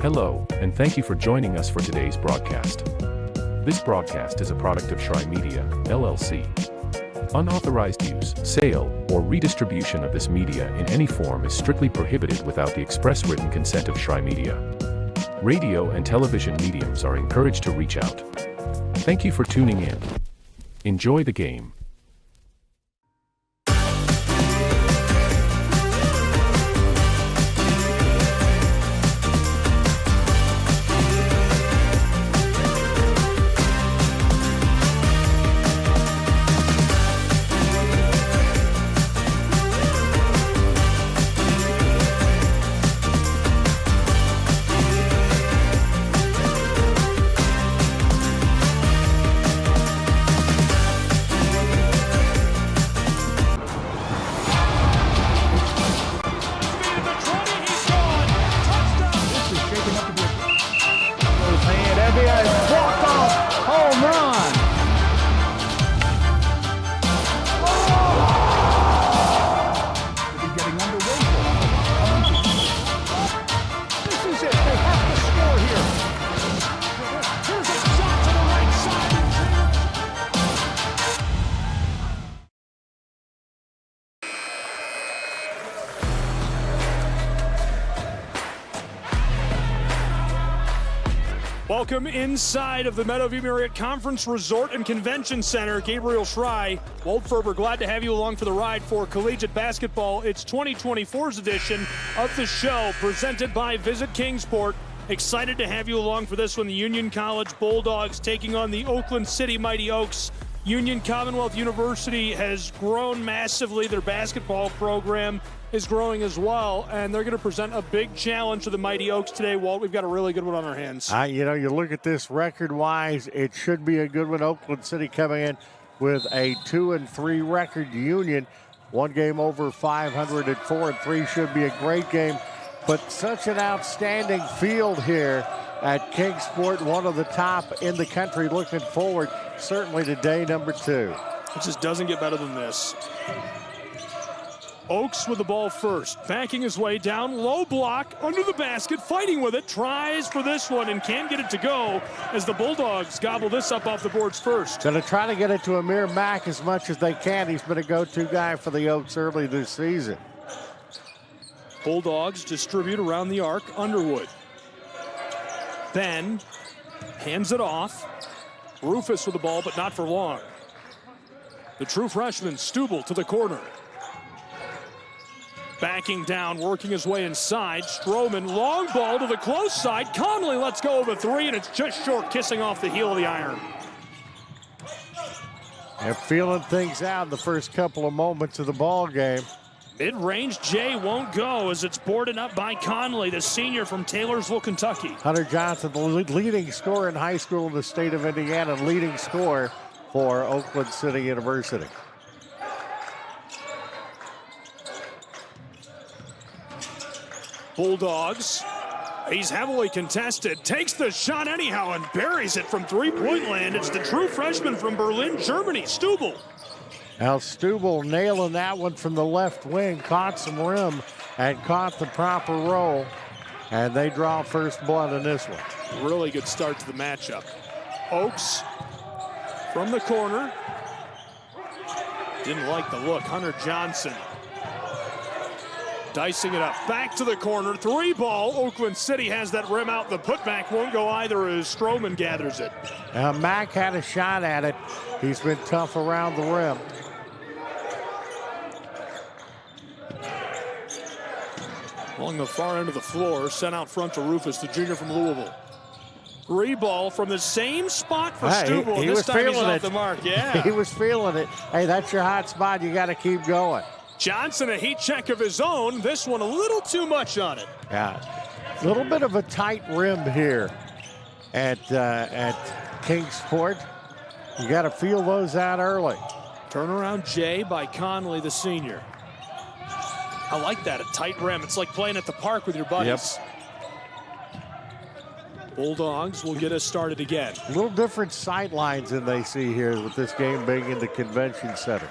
Hello, and thank you for joining us for today's broadcast. This broadcast is a product of Shry Media, LLC. Unauthorized use, sale, or redistribution of this media in any form is strictly prohibited without the express written consent of Shry Media. Radio and television mediums are encouraged to reach out. Thank you for tuning in. Enjoy the game. Welcome inside of the Meadowview Marriott Conference Resort and Convention Center. Gabriel Shry, Walt Ferber, glad to have you along for the ride for collegiate basketball. It's 2024's edition of the show presented by Visit Kingsport. Excited to have you along for this one. The Union College Bulldogs taking on the Oakland City Mighty Oaks. Union Commonwealth University has grown massively. Their basketball program is growing as well, and they're going to present a big challenge to the Mighty Oaks today. Walt, we've got a really good one on our hands. You look at this record-wise, it should be a good one. Oakland City coming in with a 2-3 record. Union, one game over 500 at 4-3, should be a great game. But such an outstanding field here at Kingsport, one of the top in the country. Looking forward, certainly, to day number 2. It just doesn't get better than this. Oaks with the ball first, backing his way down, low block, under the basket, fighting with it, tries for this one and can't get it to go as the Bulldogs gobble this up off the boards first. Going to try to get it to Amir Mack as much as they can. He's been a go-to guy for the Oaks early this season. Bulldogs distribute around the arc, Underwood. Ben hands it off. Rufus with the ball, but not for long. The true freshman, Stubel, to the corner. Backing down, working his way inside. Stroman, long ball to the close side. Conley lets go of a three, and it's just short, kissing off the heel of the iron. And feeling things out in the first couple of moments of the ball game. Mid-range J won't go as it's boarded up by Conley, the senior from Taylorsville, Kentucky. Hunter Johnson, the leading scorer in high school in the state of Indiana, leading scorer for Oakland City University. Bulldogs, he's heavily contested, takes the shot anyhow and buries it from three-point land. It's the true freshman from Berlin, Germany, Stubel. Now Stubel nailing that one from the left wing, caught some rim and caught the proper roll, and they draw first blood in this one. Really good start to the matchup. Oaks from the corner. Didn't like the look. Hunter Johnson dicing it up, back to the corner, three ball. Oakland City has that rim out. The putback won't go either as Stroman gathers it. Mack had a shot at it. He's been tough around the rim. Along the far end of the floor, sent out front to Rufus, the junior from Louisville. Three ball from the same spot for Stubel. He this was time he's feeling off it. the mark, yeah. He was feeling it. Hey, that's your hot spot. You got to keep going. Johnson, a heat check of his own. This one a little too much on it. Yeah, a little bit of a tight rim here at Kingsport. You got to feel those out early. Turnaround J by Conley, the senior. I like that, a tight rim. It's like playing at the park with your buddies. Yep. Bulldogs will get us started again. A little different sight lines than they see here with this game being in the convention center.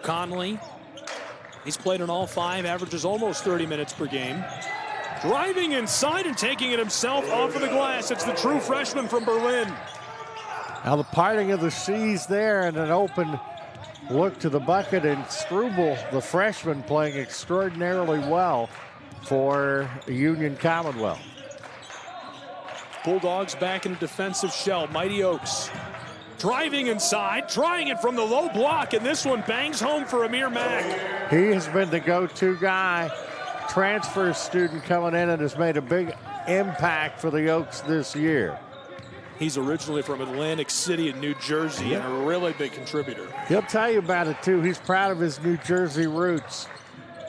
Conley, he's played in all five, averages almost 30 minutes per game. Driving inside and taking it himself off of the glass. It's the true freshman from Berlin. Now the parting of the C's there and an open look to the bucket, and Struble, the freshman, playing extraordinarily well for Union Commonwealth. Bulldogs back in a defensive shell. Mighty Oaks driving inside, trying it from the low block, and this one bangs home for Amir Mack. He has been the go-to guy. Transfer student coming in and has made a big impact for the Oaks this year. He's originally from Atlantic City in New Jersey and a really big contributor. He'll tell you about it too. He's proud of his New Jersey roots,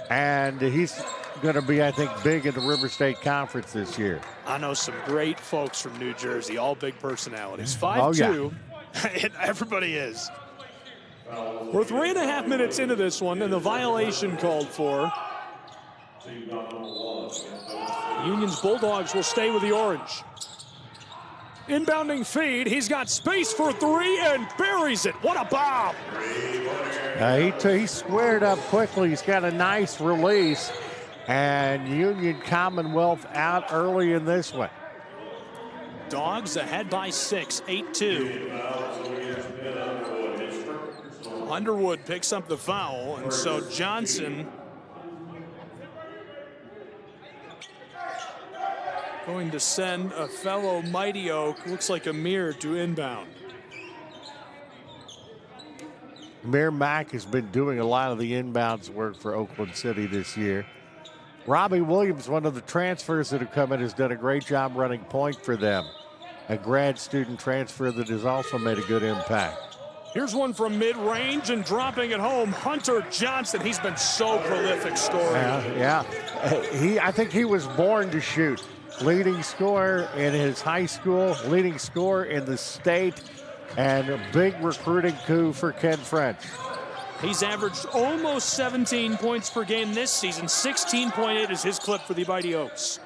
and he's going to be, I think, big in the River State Conference this year. I know some great folks from New Jersey, all big personalities. 5'2", and everybody is. We're 3.5 minutes into this one, and the violation called for. Union's Bulldogs will stay with the orange. Inbounding feed, he's got space for three and buries it. What a bomb! He squared up quickly. He's got a nice release, and Union Commonwealth out early in this one. Dogs ahead by 6, 8-2. Underwood picks up the foul, and so Johnson going to send a fellow Mighty Oak, looks like Amir, to inbound. Amir Mack has been doing a lot of the inbounds work for Oakland City this year. Robbie Williams, one of the transfers that have come in, has done a great job running point for them. A grad student transfer that has also made a good impact. Here's one from mid-range and dropping it home. Hunter Johnson, he's been so prolific scoring. I think he was born to shoot. Leading scorer in his high school, leading scorer in the state, and a big recruiting coup for Ken French. He's averaged almost 17 points per game this season. 16.8 is his clip for the Mighty Oaks.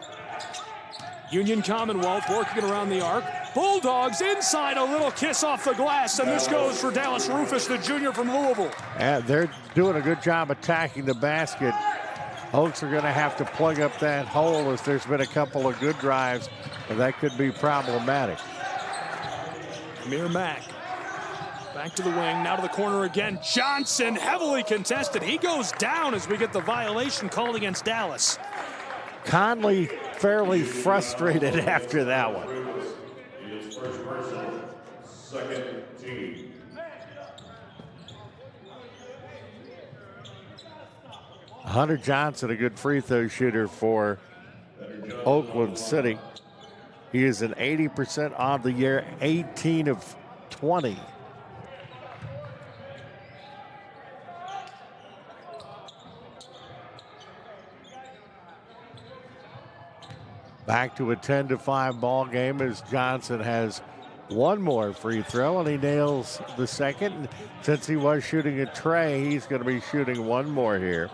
Union Commonwealth working around the arc. Bulldogs inside, a little kiss off the glass, and this goes for Dallas Rufus, the junior from Louisville. They're doing a good job attacking the basket. Oaks are going to have to plug up that hole, as there's been a couple of good drives, and that could be problematic. Amir Mack back to the wing, now to the corner again. Johnson, heavily contested. He goes down as we get the violation called against Dallas. Conley fairly frustrated after that one. Second team. Hunter Johnson, a good free throw shooter for Oakland City. He is an 80% on the year, 18 of 20. Back to a 10-5 ball game as Johnson has one more free throw, and he nails the second. Since he was shooting a tray, he's going to be shooting one more here.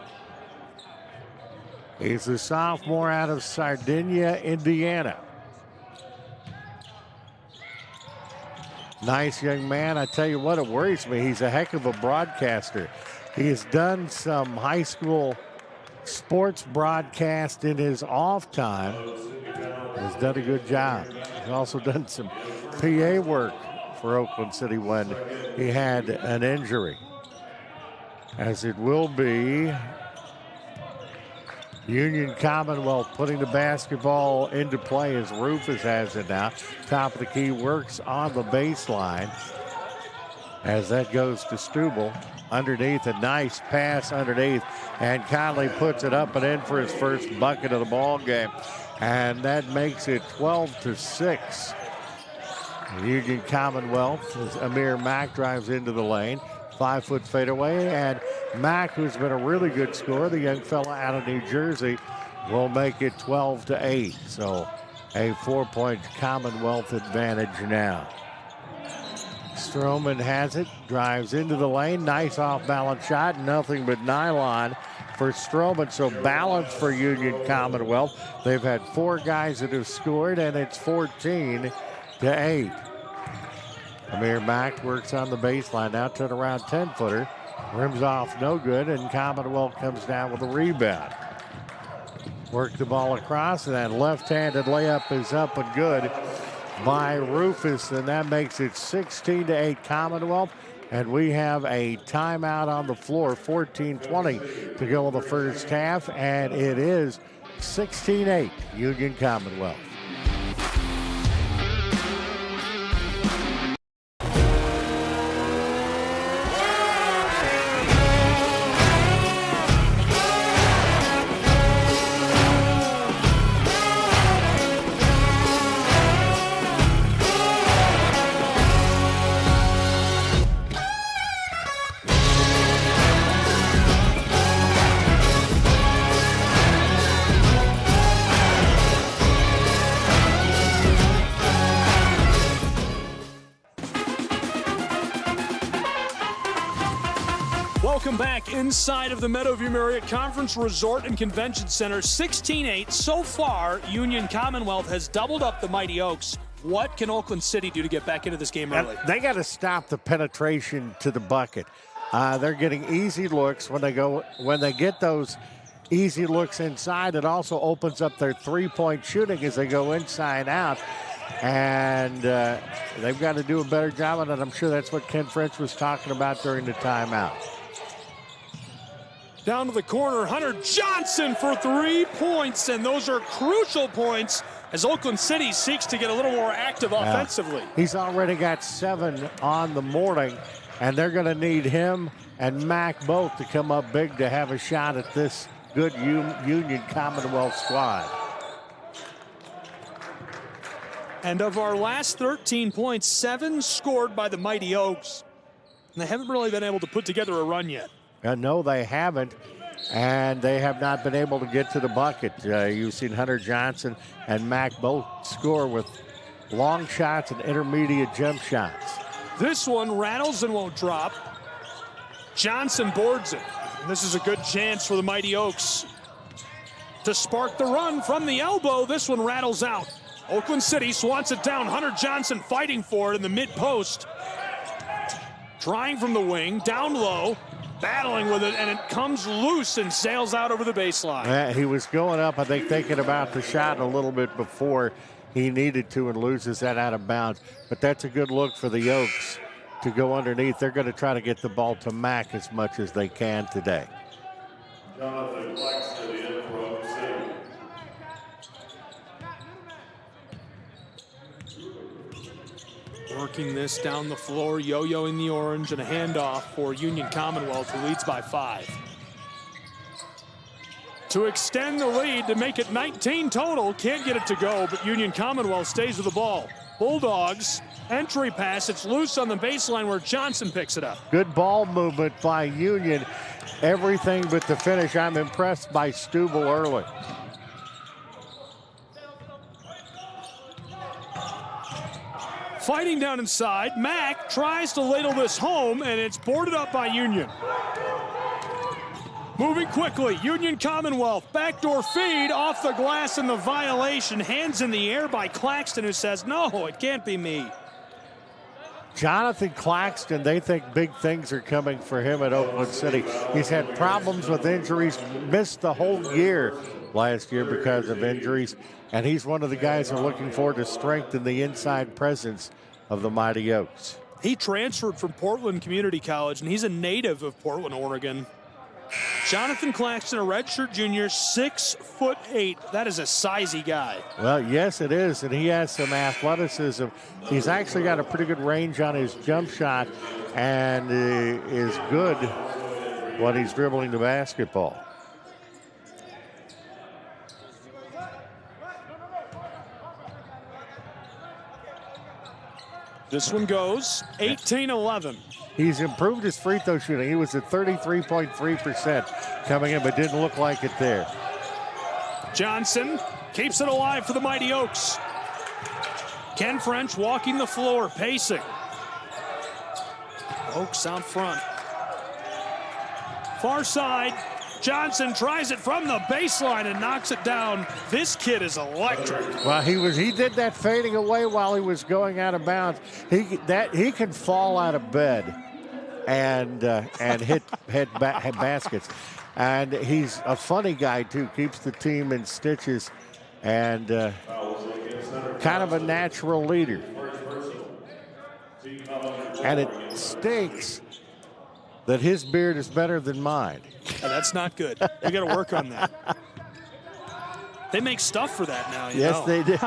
He's a sophomore out of Sardinia, Indiana. Nice young man. I tell you what, it worries me. He's a heck of a broadcaster. He has done some high school sports broadcast in his off time. He's done a good job. He's also done some PA work for Oakland City when he had an injury. As it will be Union Commonwealth putting the basketball into play as Rufus has it now. Top of the key, works on the baseline as that goes to Struble. Underneath, a nice pass underneath, and Conley puts it up and in for his first bucket of the ball game. And that makes it 12-6. Union Commonwealth, as Amir Mack drives into the lane. 5-foot fadeaway, and Mack, who's been a really good scorer, the young fella out of New Jersey, will make it 12-8. So a 4-point Commonwealth advantage now. Stroman has it, drives into the lane, nice off-balance shot, nothing but nylon for Stroman. So balance for Union Commonwealth. They've had 4 guys that have scored, and it's 14-8. Amir Mack works on the baseline now, turn around 10-footer, rims off no good, and Commonwealth comes down with a rebound. Work the ball across, and that left-handed layup is up and good by Rufus, and that makes it 16-8 Commonwealth. And we have a timeout on the floor, 14:20 to go in the first half, and it is 16-8 Union Commonwealth. Welcome back inside of the Meadowview Marriott Conference Resort and Convention Center. 16-8 so far. Union Commonwealth has doubled up the Mighty Oaks. What can Oakland City do to get back into this game early? They got to stop the penetration to the bucket. They're getting easy looks when they get those easy looks inside. It also opens up their three-point shooting as they go inside out. And they've got to do a better job on it. I'm sure that's what Ken French was talking about during the timeout. Down to the corner, Hunter Johnson for 3 points, and those are crucial points as Oakland City seeks to get a little more active offensively. He's already got 7 on the morning, and they're going to need him and Mac both to come up big to have a shot at this good Union Commonwealth squad. And of our last 13 points, 7 scored by the Mighty Oaks. And they haven't really been able to put together a run yet. No, they haven't, and they have not been able to get to the bucket. You've seen Hunter Johnson and Mac both score with long shots and intermediate jump shots. This one rattles and won't drop. Johnson boards it. This is a good chance for the Mighty Oaks to spark the run from the elbow. This one rattles out. Oakland City swats it down. Hunter Johnson fighting for it in the mid-post. Trying from the wing, down low. Battling with it, and it comes loose and sails out over the baseline. Yeah, he was going up, I think, thinking about the shot a little bit before he needed to and loses that out of bounds. But that's a good look for the Oaks to go underneath. They're going to try to get the ball to Mac as much as they can today. Jonathan Claxton in for Oakland City. Working this down the floor, yo-yoing the orange, and a handoff for Union Commonwealth, who leads by 5. To extend the lead, to make it 19 total, can't get it to go, but Union Commonwealth stays with the ball. Bulldogs, entry pass, it's loose on the baseline where Johnson picks it up. Good ball movement by Union. Everything but the finish. I'm impressed by Stubel early. Fighting down inside, Mack tries to ladle this home, and it's boarded up by Union. Moving quickly, Union Commonwealth, backdoor feed off the glass and the violation. Hands in the air by Claxton, who says, no, it can't be me. Jonathan Claxton, they think big things are coming for him at Oakland City. He's had problems with injuries, missed the whole year last year because of injuries, and he's one of the guys who are looking forward to strengthen the inside presence of the Mighty Oaks. He transferred from Portland Community College, and he's a native of Portland, Oregon. Jonathan Claxton, a redshirt junior, 6'8". That is a sizey guy. Well, yes, it is, and he has some athleticism. He's actually got a pretty good range on his jump shot and is good when he's dribbling the basketball. This one goes 18-11. He's improved his free throw shooting. He was at 33.3% coming in, but didn't look like it there. Johnson keeps it alive for the Mighty Oaks. Ken French walking the floor, pacing. Oaks out front. Far side, Johnson tries it from the baseline and knocks it down. This kid is electric. Well, he did that fading away while he was going out of bounds. He can fall out of bed and hit baskets. And he's a funny guy, too. Keeps the team in stitches and kind of a natural leader. And it stinks that his beard is better than mine. Oh, that's not good. We got to work on that. They make stuff for that now, you know. They do.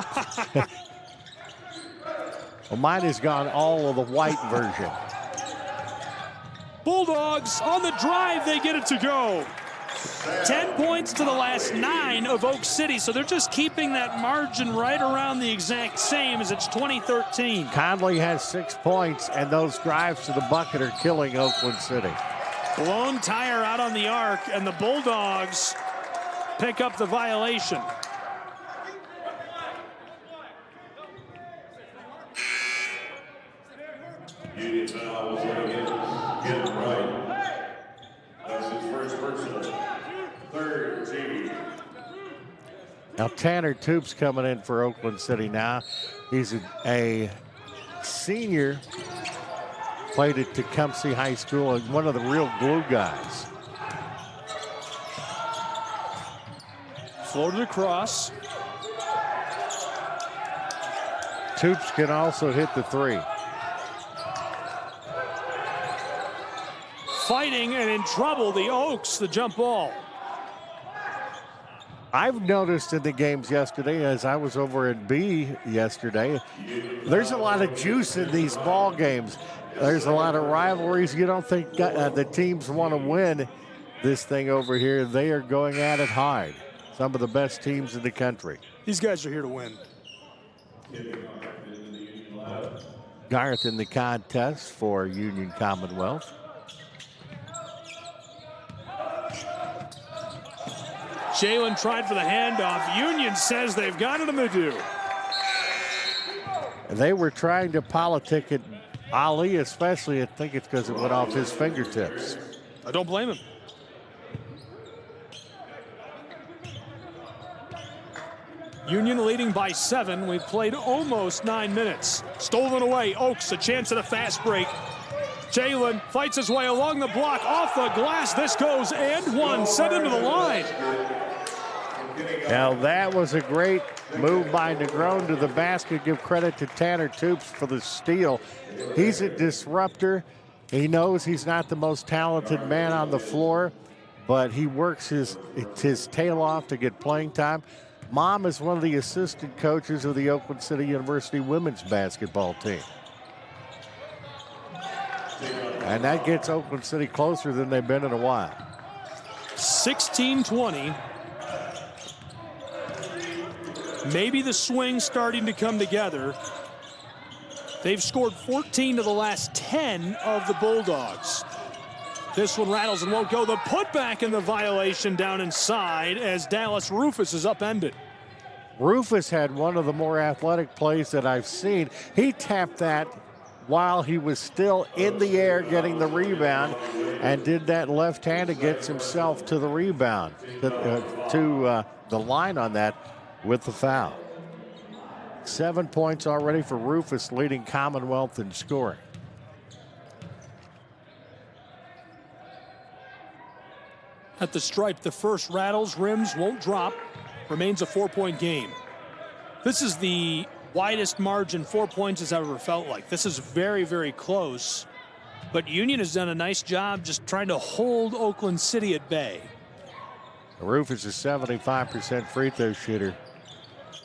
Well, mine has gone all of the white version. Bulldogs on the drive, they get it to go. 10 points to the last 9 of Oak City, so they're just keeping that margin right around the exact same as it's 2013. Conley has 6 points, and those drives to the bucket are killing Oakland City. Blown tire out on the arc, and the Bulldogs pick up the violation. Union foul was against Wright. That's his first personal. Third team. Now Tanner Toop's coming in for Oakland City now. He's a senior, played at Tecumseh High School, and one of the real glue guys. Floated across. Toops can also hit the 3. Fighting and in trouble, the Oaks, the jump ball. I've noticed in the games yesterday, as I was over at B yesterday, there's a lot of juice in these ball games. There's a lot of rivalries. You don't think the teams want to win this thing over here. They are going at it hard. Some of the best teams in the country. These guys are here to win. Garth in the contest for Union Commonwealth. Jalen tried for the handoff. Union says they've got it in the do. They were trying to politic it. Ali especially, I think it's because it went off his fingertips. I don't blame him. Union leading by 7. We've played almost 9 minutes. Stolen away. Oaks, a chance at a fast break. Jalen fights his way along the block, off the glass. This goes and one, sent into the line. Now that was a great move by Negron to the basket. Give credit to Tanner Toops for the steal. He's a disruptor. He knows he's not the most talented man on the floor, but he works his tail off to get playing time. Mom is one of the assistant coaches of the Oakland City University women's basketball team. And that gets Oakland City closer than they've been in a while. 16-20. Maybe the swing starting to come together. They've scored 14 to the last 10 of the Bulldogs. This one rattles and won't go. The putback in the violation down inside as Dallas Rufus is upended. Rufus had one of the more athletic plays that I've seen. He tapped that while he was still in the air getting the rebound and did that left-handed, gets himself to the rebound, to the line on that with the foul. 7 points already for Rufus, leading Commonwealth in scoring. At the stripe, the first rattles, rims won't drop. Remains a 4-point game. This is the widest margin 4 points has ever felt like. This is very, very close. But Union has done a nice job just trying to hold Oakland City at bay. Rufus is 75% free throw shooter.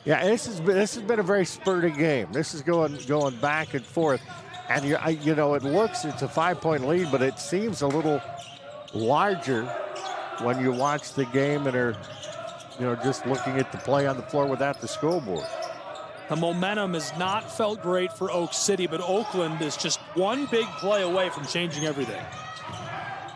Yeah, this has been a very spurty game. This is going back and forth. And you know, it's a 5-point lead, but it seems a little larger when you watch the game and are, just looking at the play on the floor without the scoreboard. The momentum has not felt great for Oak City, but Oakland is just one big play away from changing everything.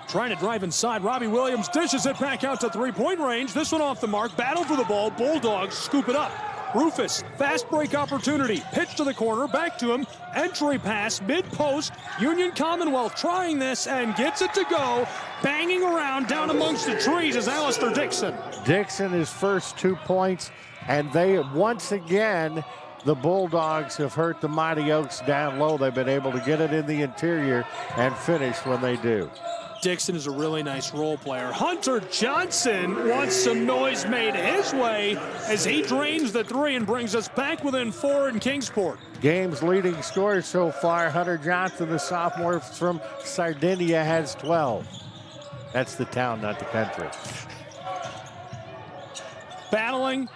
Trying to drive inside. Robbie Williams dishes it back out to three-point range. This one off the mark. Battle for the ball. Bulldogs scoop it up. Rufus, fast break opportunity. Pitch to the corner. Back to him. Entry pass. Mid-post. Union Commonwealth trying this and gets it to go. Banging around down amongst the trees is Alistair Dixon. Dixon, his first 2 points. And they, once again, the Bulldogs have hurt the Mighty Oaks down low. They've been able to get it in the interior and finish when they do. Dixon is a really nice role player. Hunter Johnson wants some noise made his way as he drains the three and brings us back within 4 in Kingsport. Game's leading scorer so far, Hunter Johnson, the sophomore from Sardinia, has 12. That's the town, not the country. Battling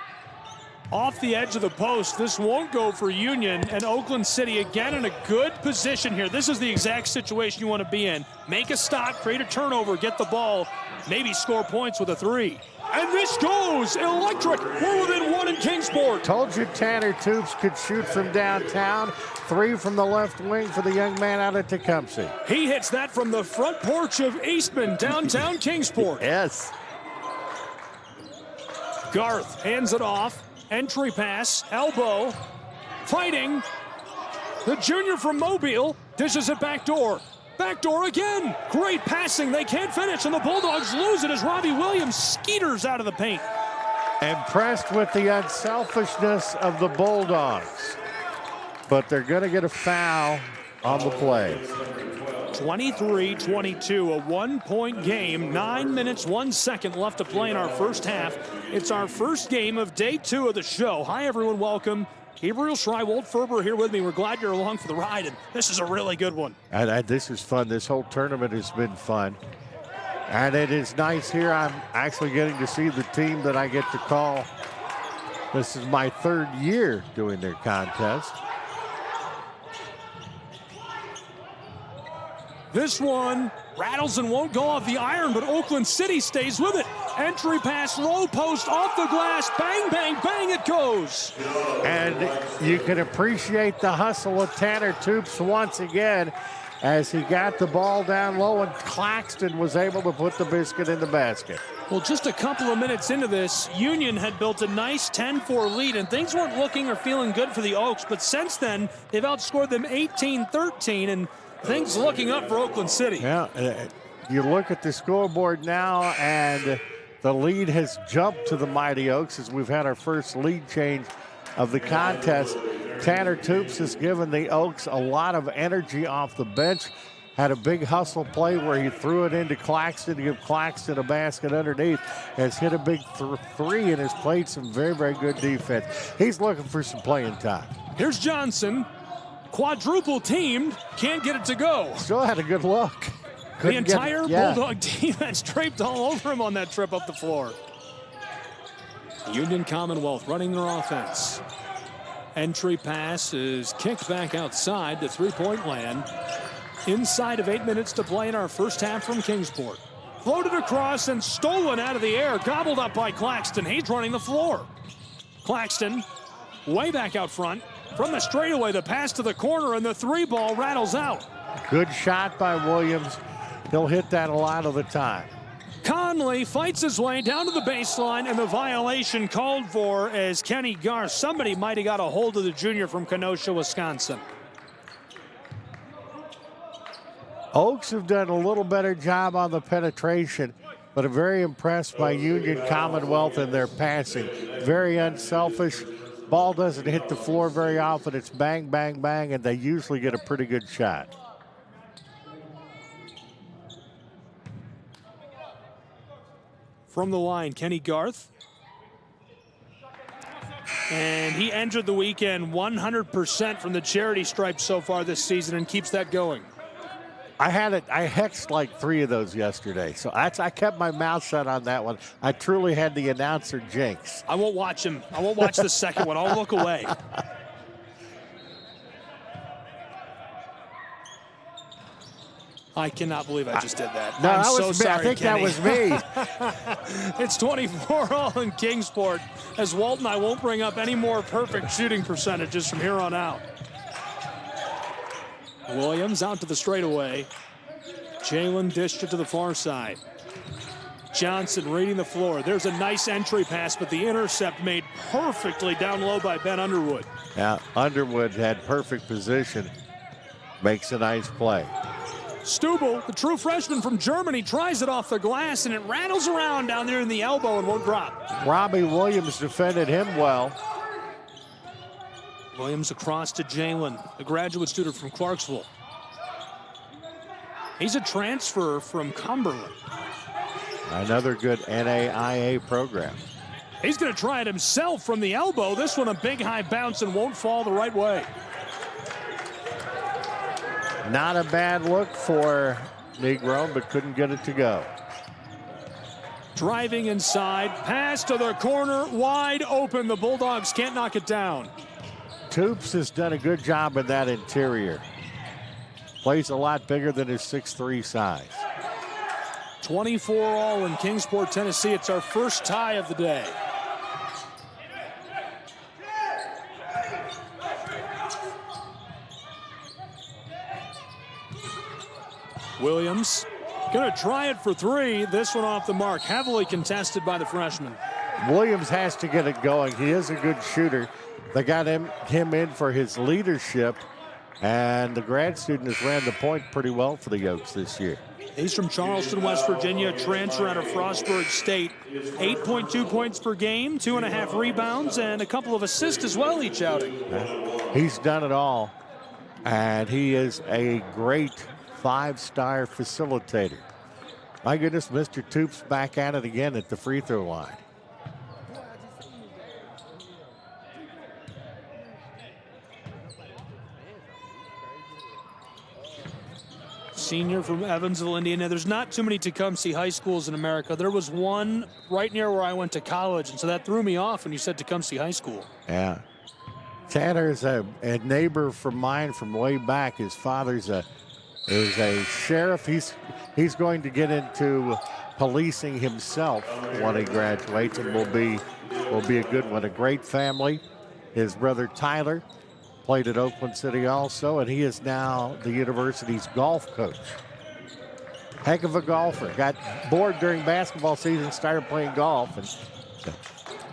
off the edge of the post. This won't go for Union, and Oakland City again in a good position here. This is the exact situation you want to be in. Make a stop, create a turnover, get the ball, maybe score points with a three. And this goes electric. We're within 1 in Kingsport. Told you Tanner Toops could shoot from downtown. 3 from the left wing for the young man out of Tecumseh. He hits that from the front porch of Eastman, downtown Kingsport. Yes. Garth hands it off. Entry pass, elbow, fighting. The junior from Mobile dishes it back door. Back door again. Great passing. They can't finish, and the Bulldogs lose it as Robbie Williams skeeters out of the paint. Impressed with the unselfishness of the Bulldogs. But they're going to get a foul on the play. 23-22, a 1-point game. 9 minutes, 1 second left to play in our first half. It's our first game of day 2 of the show. Hi, everyone. Welcome. Gabriel Schrei, Walt Ferber here with me. We're glad you're along for the ride, and this is a really good one. And this is fun. This whole tournament has been fun. And it is nice here. I'm actually getting to see the team that I get to call. This is my 3rd year doing their contest. This one rattles and won't go off the iron, but Oakland City stays with it. Entry pass, low post, off the glass, bang, bang, bang, it goes. And you can appreciate the hustle of Tanner Toops once again as he got the ball down low and Claxton was able to put the biscuit in the basket. Well, just a couple of minutes into this, Union had built a nice 10-4 lead, and things weren't looking or feeling good for the Oaks, but since then, they've outscored them 18-13, and things looking up for Oakland City. Yeah, you look at the scoreboard now, and the lead has jumped to the Mighty Oaks as we've had our first lead change of the contest. Tanner Toops has given the Oaks a lot of energy off the bench. Had a big hustle play where he threw it into Claxton to give Claxton a basket underneath. Has hit a big three and has played some very, very good defense. He's looking for some playing time. Here's Johnson. Quadruple teamed, can't get it to go. Still had a good look. The entire Bulldog defense draped all over him on that trip up the floor. Union Commonwealth running their offense. Entry pass is kicked back outside to three-point land. Inside of 8 minutes to play in our first half from Kingsport. Floated across and stolen out of the air, gobbled up by Claxton. He's running the floor. Claxton way back out front. From the straightaway, the pass to the corner, and the 3-ball rattles out. Good shot by Williams. He'll hit that a lot of the time. Conley fights his way down to the baseline, and the violation called for as Kenny Garth. Somebody might have got a hold of the junior from Kenosha, Wisconsin. Oaks have done a little better job on the penetration, but are very impressed by Union Commonwealth and their passing. Very unselfish. Ball doesn't hit the floor very often. It's bang, bang, bang, and they usually get a pretty good shot. From the line, Kenny Garth. And he entered the weekend 100% from the charity stripe so far this season and keeps that going. I hexed like 3 of those yesterday, so I kept my mouth shut on that one. I truly had the announcer jinx. I won't watch him. I won't watch the second one. I'll look away. I cannot believe I just did that. No, I'm that was so me. sorry, I think Kenny. that was me. It's 24-all in Kingsport, as Walton, I won't bring up any more perfect shooting percentages from here on out. Williams out to the straightaway. Jalen dished it to the far side. Johnson reading the floor. There's a nice entry pass, but the intercept made perfectly down low by Ben Underwood. Yeah, Underwood had perfect position. Makes a nice play. Stubel, the true freshman from Germany, tries it off the glass, and it rattles around down there in the elbow and won't drop. Robbie Williams defended him well. Williams across to Jalen, a graduate student from Clarksville. He's a transfer from Cumberland. Another good NAIA program. He's going to try it himself from the elbow. This one a big high bounce and won't fall the right way. Not a bad look for Negron, but couldn't get it to go. Driving inside, pass to the corner, wide open. The Bulldogs can't knock it down. Toops has done a good job in that interior. Plays a lot bigger than his 6'3" size. 24 all in Kingsport, Tennessee. It's our first tie of the day. Williams going to try it for three. This one off the mark. Heavily contested by the freshman. Williams has to get it going. He is a good shooter. They got him in for his leadership, and the grad student has ran the point pretty well for the Yokes this year. He's from Charleston, West Virginia, transfer out of Frostburg State. 8.2 points per game, 2.5 rebounds, and a couple of assists as well each outing. He's done it all, and he is a great five-star facilitator. My goodness, Mr. Toops back at it again at the free throw line. Senior from Evansville, Indiana. There's not too many Tecumseh high schools in America. There was one right near where I went to college, and so that threw me off when you said Tecumseh High School. Yeah. Tanner is a neighbor from mine from way back. His father's is a sheriff. He's going to get into policing himself when he graduates, and will be a good one. A great family. His brother Tyler played at Oakland City also, and he is now the university's golf coach. Heck of a golfer. Got bored during basketball season, started playing golf, and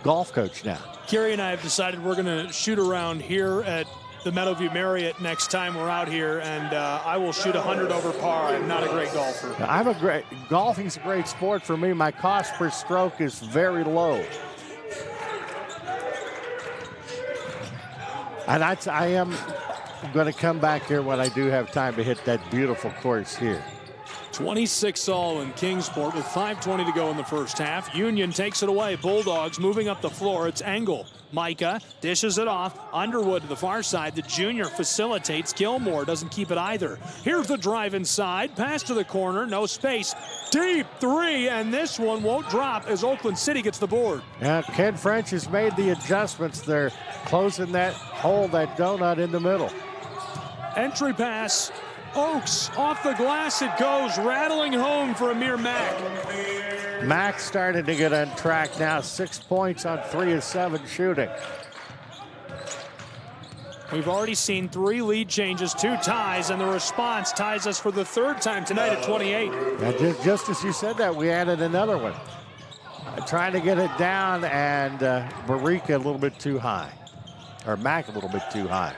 golf coach now. Kerry and I have decided we're going to shoot around here at the Meadowview Marriott next time we're out here, and I will shoot 100 over par. I'm not a great golfer. Golfing's a great sport for me. My cost per stroke is very low. And I am going to come back here when I do have time to hit that beautiful course here. 26 all in Kingsport with 5:20 to go in the first half. Union takes it away. Bulldogs moving up the floor. It's Engel. Micah dishes it off. Underwood to the far side. The junior facilitates. Gilmore doesn't keep it either. Here's the drive inside. Pass to the corner. No space. Deep three, and this one won't drop as Oakland City gets the board. Yeah, Ken French has made the adjustments there, closing that hole, that donut in the middle. Entry pass. Oaks off the glass it goes, rattling home for Amir Mack. Mack started to get on track now. 6 points on 3 of 7 shooting. We've already seen 3 lead changes, 2 ties, and the response ties us for the 3rd time tonight at 28. And just as you said that, we added another one. Trying to get it down, and Barika a little bit too high. Or Mack a little bit too high.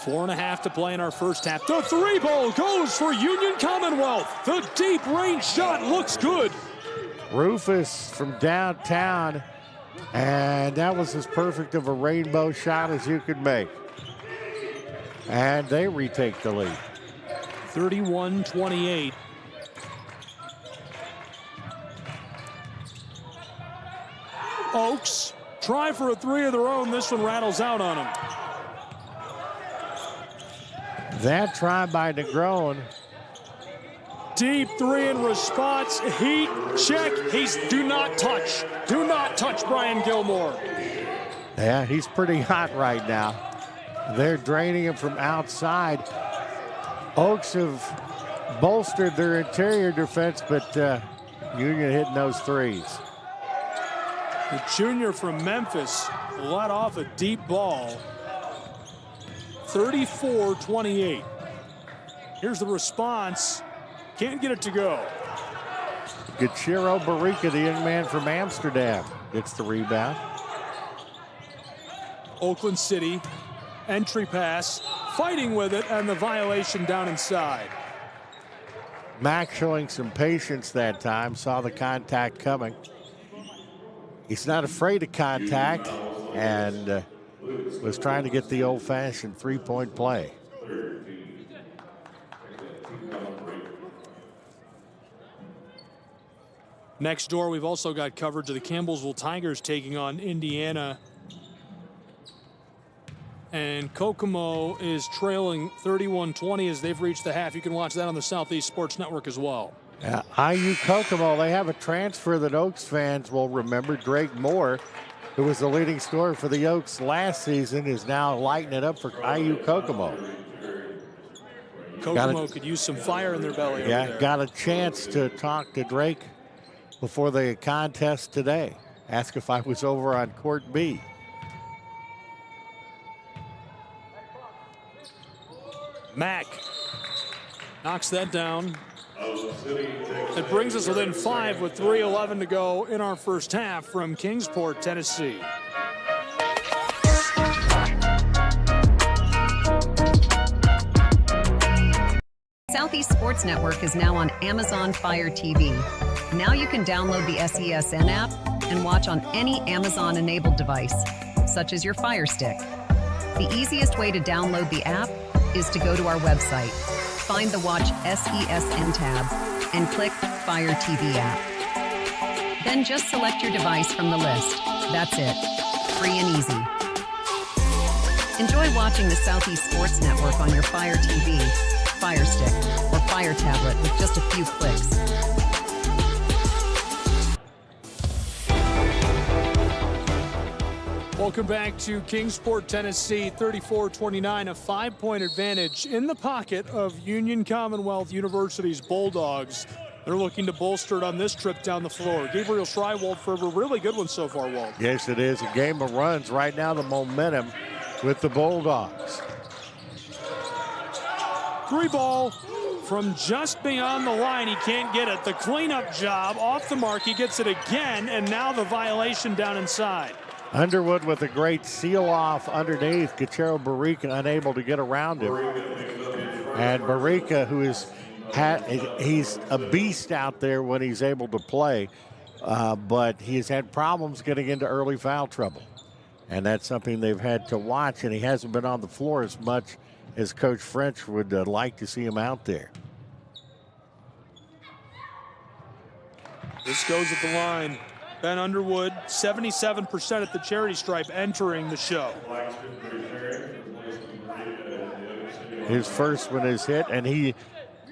4.5 to play in our first half. The 3-ball goes for Union Commonwealth. The deep range shot looks good. Rufus from downtown, and that was as perfect of a rainbow shot as you could make. And they retake the lead. 31-28. Oaks try for a 3 of their own. This one rattles out on them. That try by Negron. Deep 3 in response. Heat check. Do not touch. Do not touch Brian Gilmore. Yeah, he's pretty hot right now. They're draining him from outside. Oaks have bolstered their interior defense, but Union hitting those threes. The junior from Memphis let off a deep ball. 34-28. Here's the response. Can't get it to go. Gachiro Barika, the young man from Amsterdam, gets the rebound. Oakland City, entry pass, fighting with it, and the violation down inside. Mack showing some patience that time, saw the contact coming. He's not afraid of contact, and was trying to get the old-fashioned three-point play. Next door, we've also got coverage of the Campbellsville Tigers taking on Indiana. And Kokomo is trailing 31-20 as they've reached the half. You can watch that on the Southeast Sports Network as well. IU Kokomo, they have a transfer that Oaks fans will remember. Drake Moore, who was the leading scorer for the Oaks last season, is now lighting it up for IU Kokomo. Kokomo could use some fire in their belly. Yeah, got a chance to talk to Drake before the contest today. Ask if I was over on Court B. Mack knocks that down. It brings us within 5 with 3:11 to go in our first half from Kingsport, Tennessee. Southeast Sports Network is now on Amazon Fire TV. Now you can download the SESN app and watch on any Amazon-enabled device, such as your Fire Stick. The easiest way to download the app is to go to our website, find the Watch SESN tab, and click Fire TV app. Then just select your device from the list. That's it. Free and easy. Enjoy watching the Southeast Sports Network on your Fire TV, Fire Stick, or Fire tablet with just a few clicks. Welcome back to Kingsport, Tennessee, 34-29, a 5-point advantage in the pocket of Union Commonwealth University's Bulldogs. They're looking to bolster it on this trip down the floor. Gabriel Schrei, Walt Ferber, really good one so far, Walt. Yes, it is. A game of runs. Right now, the momentum with the Bulldogs. 3-ball from just beyond the line. He can't get it. The cleanup job off the mark. He gets it again, and now the violation down inside. Underwood with a great seal-off underneath. Gachero Barica unable to get around him. And Barica, who is he's a beast out there when he's able to play, but he has had problems getting into early foul trouble. And that's something they've had to watch, and he hasn't been on the floor as much as Coach French would like to see him out there. This goes at the line. Ben Underwood, 77% at the charity stripe, entering the show. His first one is hit, and he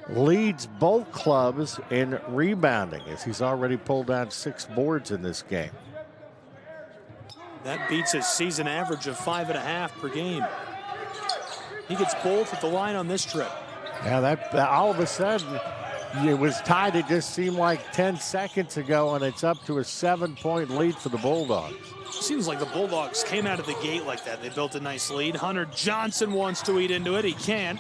leads both clubs in rebounding as he's already pulled down 6 boards in this game. That beats his season average of 5.5 per game. He gets both at the line on this trip. Yeah, that all of a sudden, it was tied. It just seemed like 10 seconds ago, and it's up to a 7-point lead for the Bulldogs. Seems like the Bulldogs came out of the gate like that. They built a nice lead. Hunter Johnson wants to eat into it. He can't.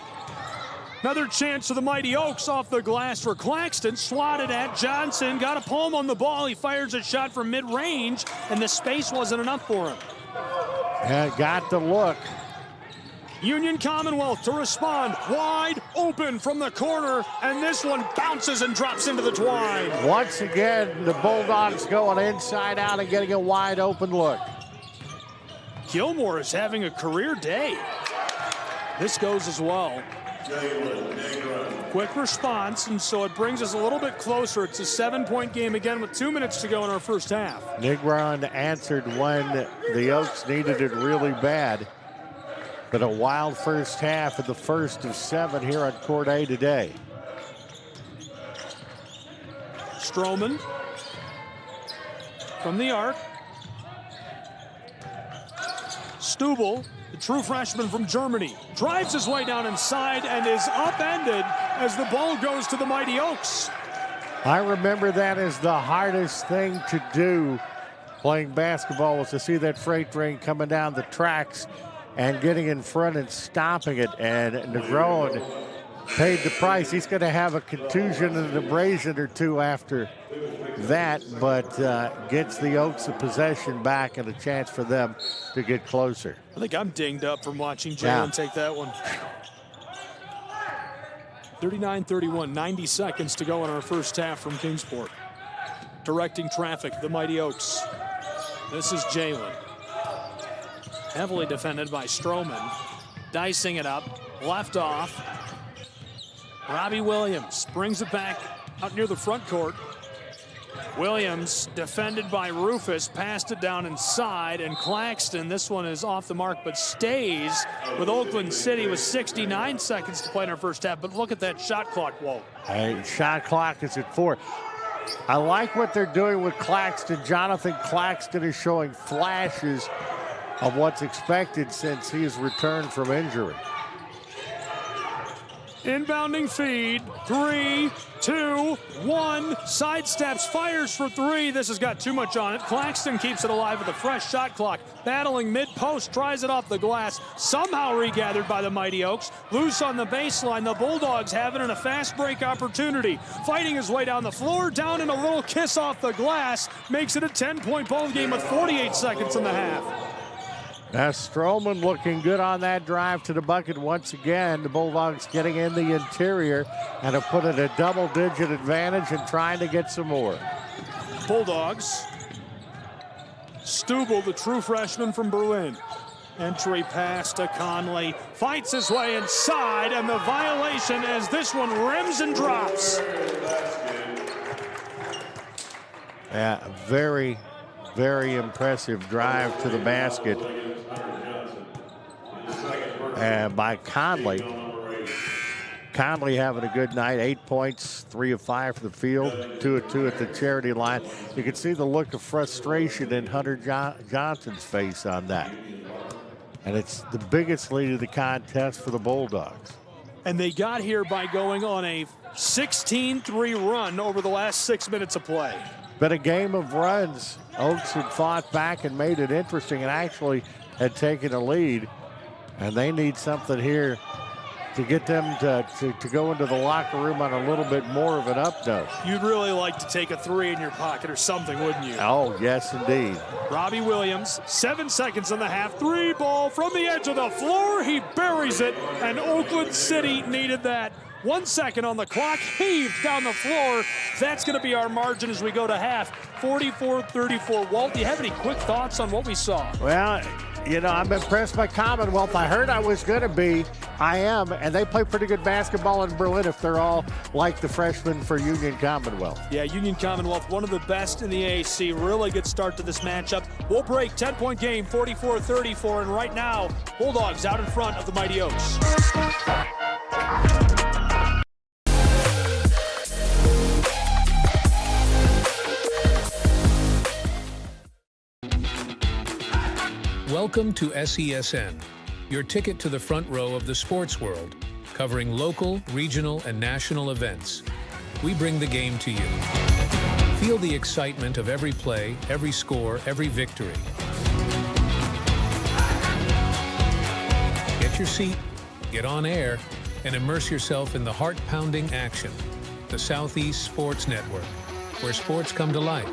Another chance for the Mighty Oaks off the glass for Claxton. Swatted at Johnson. Got a palm on the ball. He fires a shot from mid-range, and the space wasn't enough for him. Yeah, got the look. Union Commonwealth to respond. Wide open from the corner, and this one bounces and drops into the twine. Once again, the Bulldogs going inside out and getting a wide open look. Gilmore is having a career day. This goes as well. Quick response, and so it brings us a little bit closer. It's a 7-point game again with 2 minutes to go in our first half. Negron answered when the Oaks needed it really bad. But a wild first half of the first of 7 here on Court A today. Stroman from the arc. Stubel, the true freshman from Germany, drives his way down inside and is upended as the ball goes to the Mighty Oaks. I remember that as the hardest thing to do playing basketball, was to see that freight train coming down the tracks and getting in front and stopping it. And Negron paid the price. He's going to have a contusion and an abrasion or 2 after that, but gets the Oaks a possession back and a chance for them to get closer. I think I'm dinged up from watching Jalen take that one. 39-31, 90 seconds to go in our first half from Kingsport. Directing traffic, the Mighty Oaks. This is Jalen. Heavily defended by Stroman. Dicing it up, left off. Robbie Williams brings it back out near the front court. Williams defended by Rufus, passed it down inside, and Claxton, this one is off the mark, but stays with Oakland City with 69 seconds to play in our first half. But look at that shot clock, Walt. Hey, shot clock is at 4. I like what they're doing with Claxton. Jonathan Claxton is showing flashes of what's expected since he has returned from injury. Inbounding feed, 3, 2, 1, sidesteps, fires for 3. This has got too much on it. Claxton keeps it alive with a fresh shot clock. Battling mid-post, tries it off the glass. Somehow regathered by the Mighty Oaks. Loose on the baseline. The Bulldogs have it in a fast break opportunity. Fighting his way down the floor, down in a little kiss off the glass. Makes it a 10-point ball game with 48 seconds in the half. Now Stroman looking good on that drive to the bucket once again. The Bulldogs getting in the interior and have put it a double-digit advantage and trying to get some more. Bulldogs. Stubel, the true freshman from Berlin. Entry pass to Conley. Fights his way inside, and the violation as this one rims and drops. Yeah, very, very impressive drive to the basket. By Conley. Conley having a good night. 8 points, 3 of 5 for the field, 2 of 2 at the charity line. You can see the look of frustration in Hunter Johnson's face on that. And it's the biggest lead of the contest for the Bulldogs. And they got here by going on a 16-3 run over the last 6 minutes of play. Been a game of runs. Oaks had fought back and made it interesting and actually had taken a lead. And they need something here to get them to go into the locker room on a little bit more of an up note. You'd really like to take a 3 in your pocket or something, wouldn't you? Oh, yes, indeed. Robbie Williams, 7 seconds in the half. 3 ball from the edge of the floor. He buries it, and Oakland City needed that. 1 second on the clock, heaved down the floor. That's going to be our margin as we go to half. 44-34. Walt, do you have any quick thoughts on what we saw? Well, you know, I'm impressed by Commonwealth. I heard I was going to be. I am, and they play pretty good basketball in Berlin if they're all like the freshmen for Union Commonwealth. Yeah, Union Commonwealth, one of the best in the AAC. Really good start to this matchup. We'll break, 10-point game, 44-34, and right now, Bulldogs out in front of the Mighty Oaks. Welcome to SESN, your ticket to the front row of the sports world, covering local, regional, and national events. We bring the game to you. Feel the excitement of every play, every score, every victory. Get your seat, get on air, and immerse yourself in the heart-pounding action. The Southeast Sports Network, where sports come to life.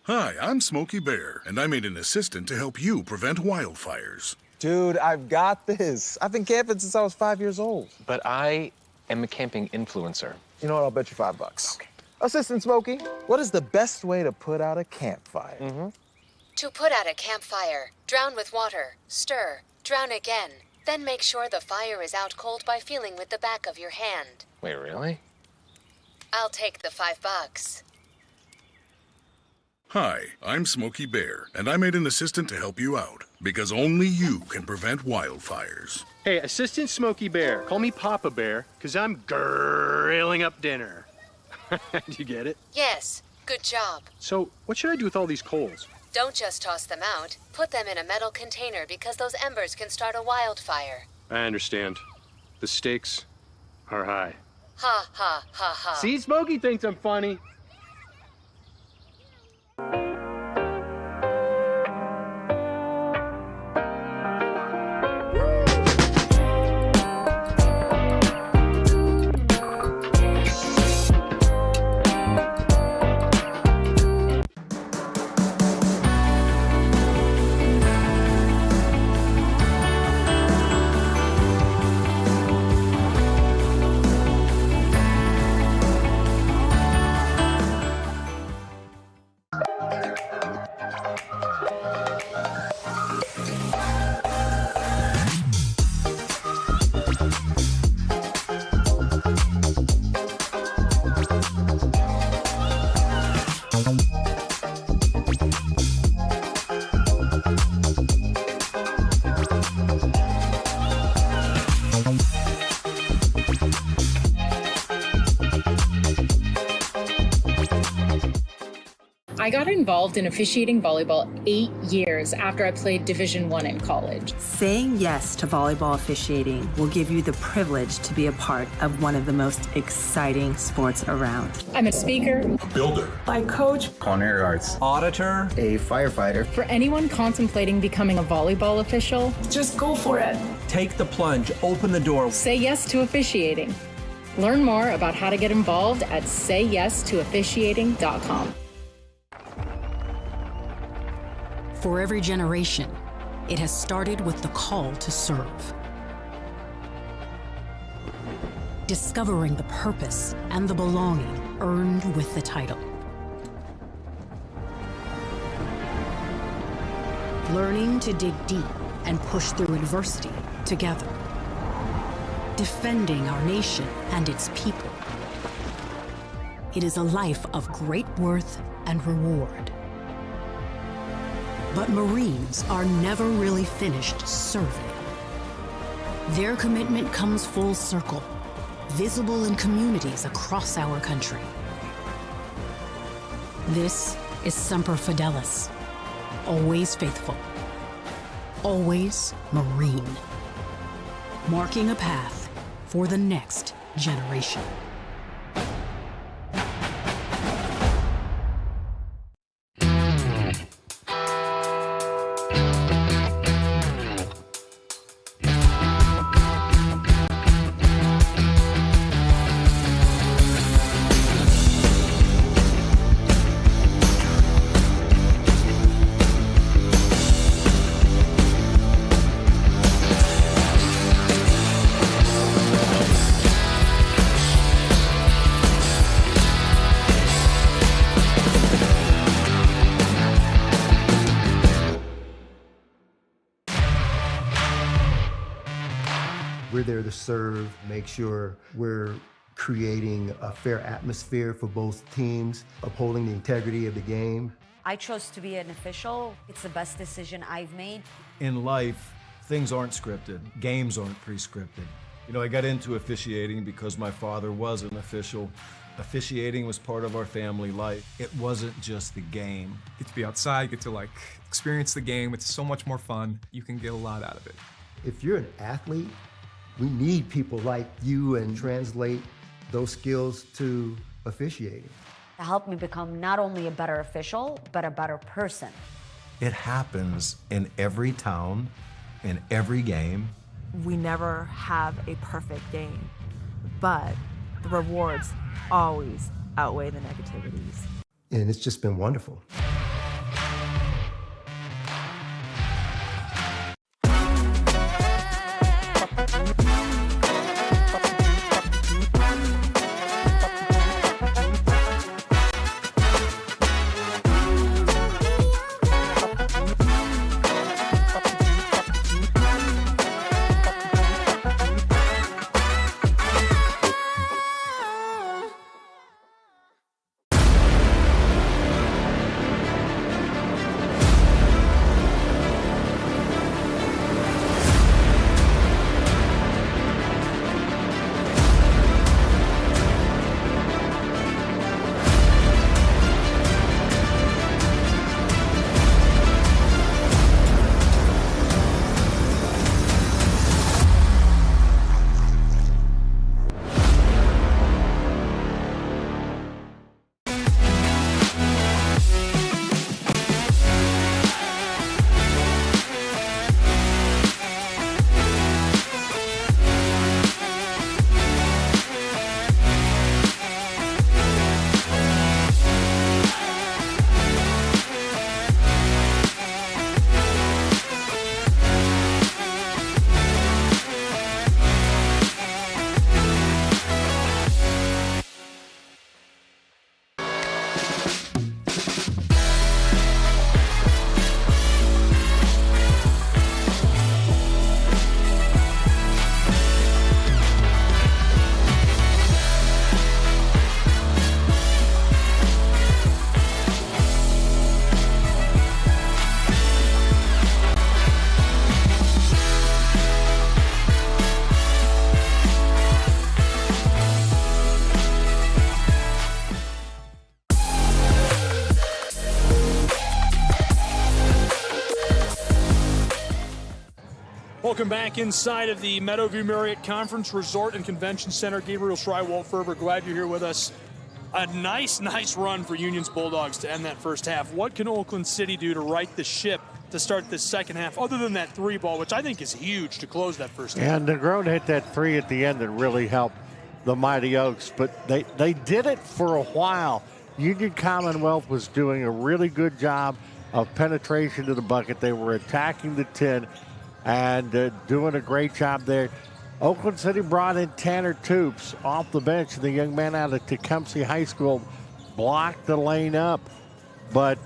Hi, I'm Smokey Bear, and I made an assistant to help you prevent wildfires. Dude, I've got this. I've been camping since I was 5 years old. But I am a camping influencer. You know what? I'll bet you $5. Okay. Assistant Smokey, what is the best way to put out a campfire? To put out a campfire, drown with water, stir, drown again. Then make sure the fire is out cold by feeling with the back of your hand. Wait, really? I'll take the $5. Hi, I'm Smokey Bear, and I made an assistant to help you out, because only you can prevent wildfires. Hey, Assistant Smokey Bear. Call me Papa Bear, because I'm grilling up dinner. Do you get it? Yes, good job. So, what should I do with all these coals? Don't just toss them out. Put them in a metal container because those embers can start a wildfire. I understand. The stakes are high. Ha ha ha ha. See, Smokey thinks I'm funny. I got involved in officiating volleyball 8 years after I played Division I in college. Saying yes to volleyball officiating will give you the privilege to be a part of one of the most exciting sports around. I'm a speaker, A builder. I coach, culinary arts, auditor, a firefighter. For anyone contemplating becoming a volleyball official, just go for it. Take the plunge, open the door. Say yes to officiating. Learn more about how to get involved at sayyes2officiating.com. For every generation, it has started with the call to serve. Discovering the purpose and the belonging earned with the title. Learning to dig deep and push through adversity together. Defending our nation and its people. It is a life of great worth and reward. But Marines are never really finished serving. Their commitment comes full circle, visible in communities across our country. This is Semper Fidelis, always faithful, always Marine, marking a path for the next generation. We're there to serve, make sure we're creating a fair atmosphere for both teams, upholding the integrity of the game. I chose to be an official. It's the best decision I've made. In life, things aren't scripted. Games aren't pre-scripted. You know, I got into officiating because my father was an official. Officiating was part of our family life. It wasn't just the game. Get to be outside, get to experience the game. It's so much more fun. You can get a lot out of it. If you're an athlete, we need people like you and translate those skills to officiating. To help me become not only a better official, but a better person. It happens in every town, in every game. We never have a perfect game, but the rewards always outweigh the negativities. And it's just been wonderful. Welcome back inside of the Meadowview Marriott Conference Resort and Convention Center. Gabriel Schrei, Walt Ferber, glad you're here with us. A nice run for Union's Bulldogs to end that first half. What can Oakland City do to right the ship to start this second half, other than that three ball, which I think is huge to close that first half? And Negron hit that three at the end that really helped the Mighty Oaks, but they did it for a while. Union Commonwealth was doing a really good job of penetration to the bucket. They were attacking the 10 and doing a great job there. Oakland City brought in Tanner Toops off the bench. The young man out of Tecumseh High School blocked the lane up, but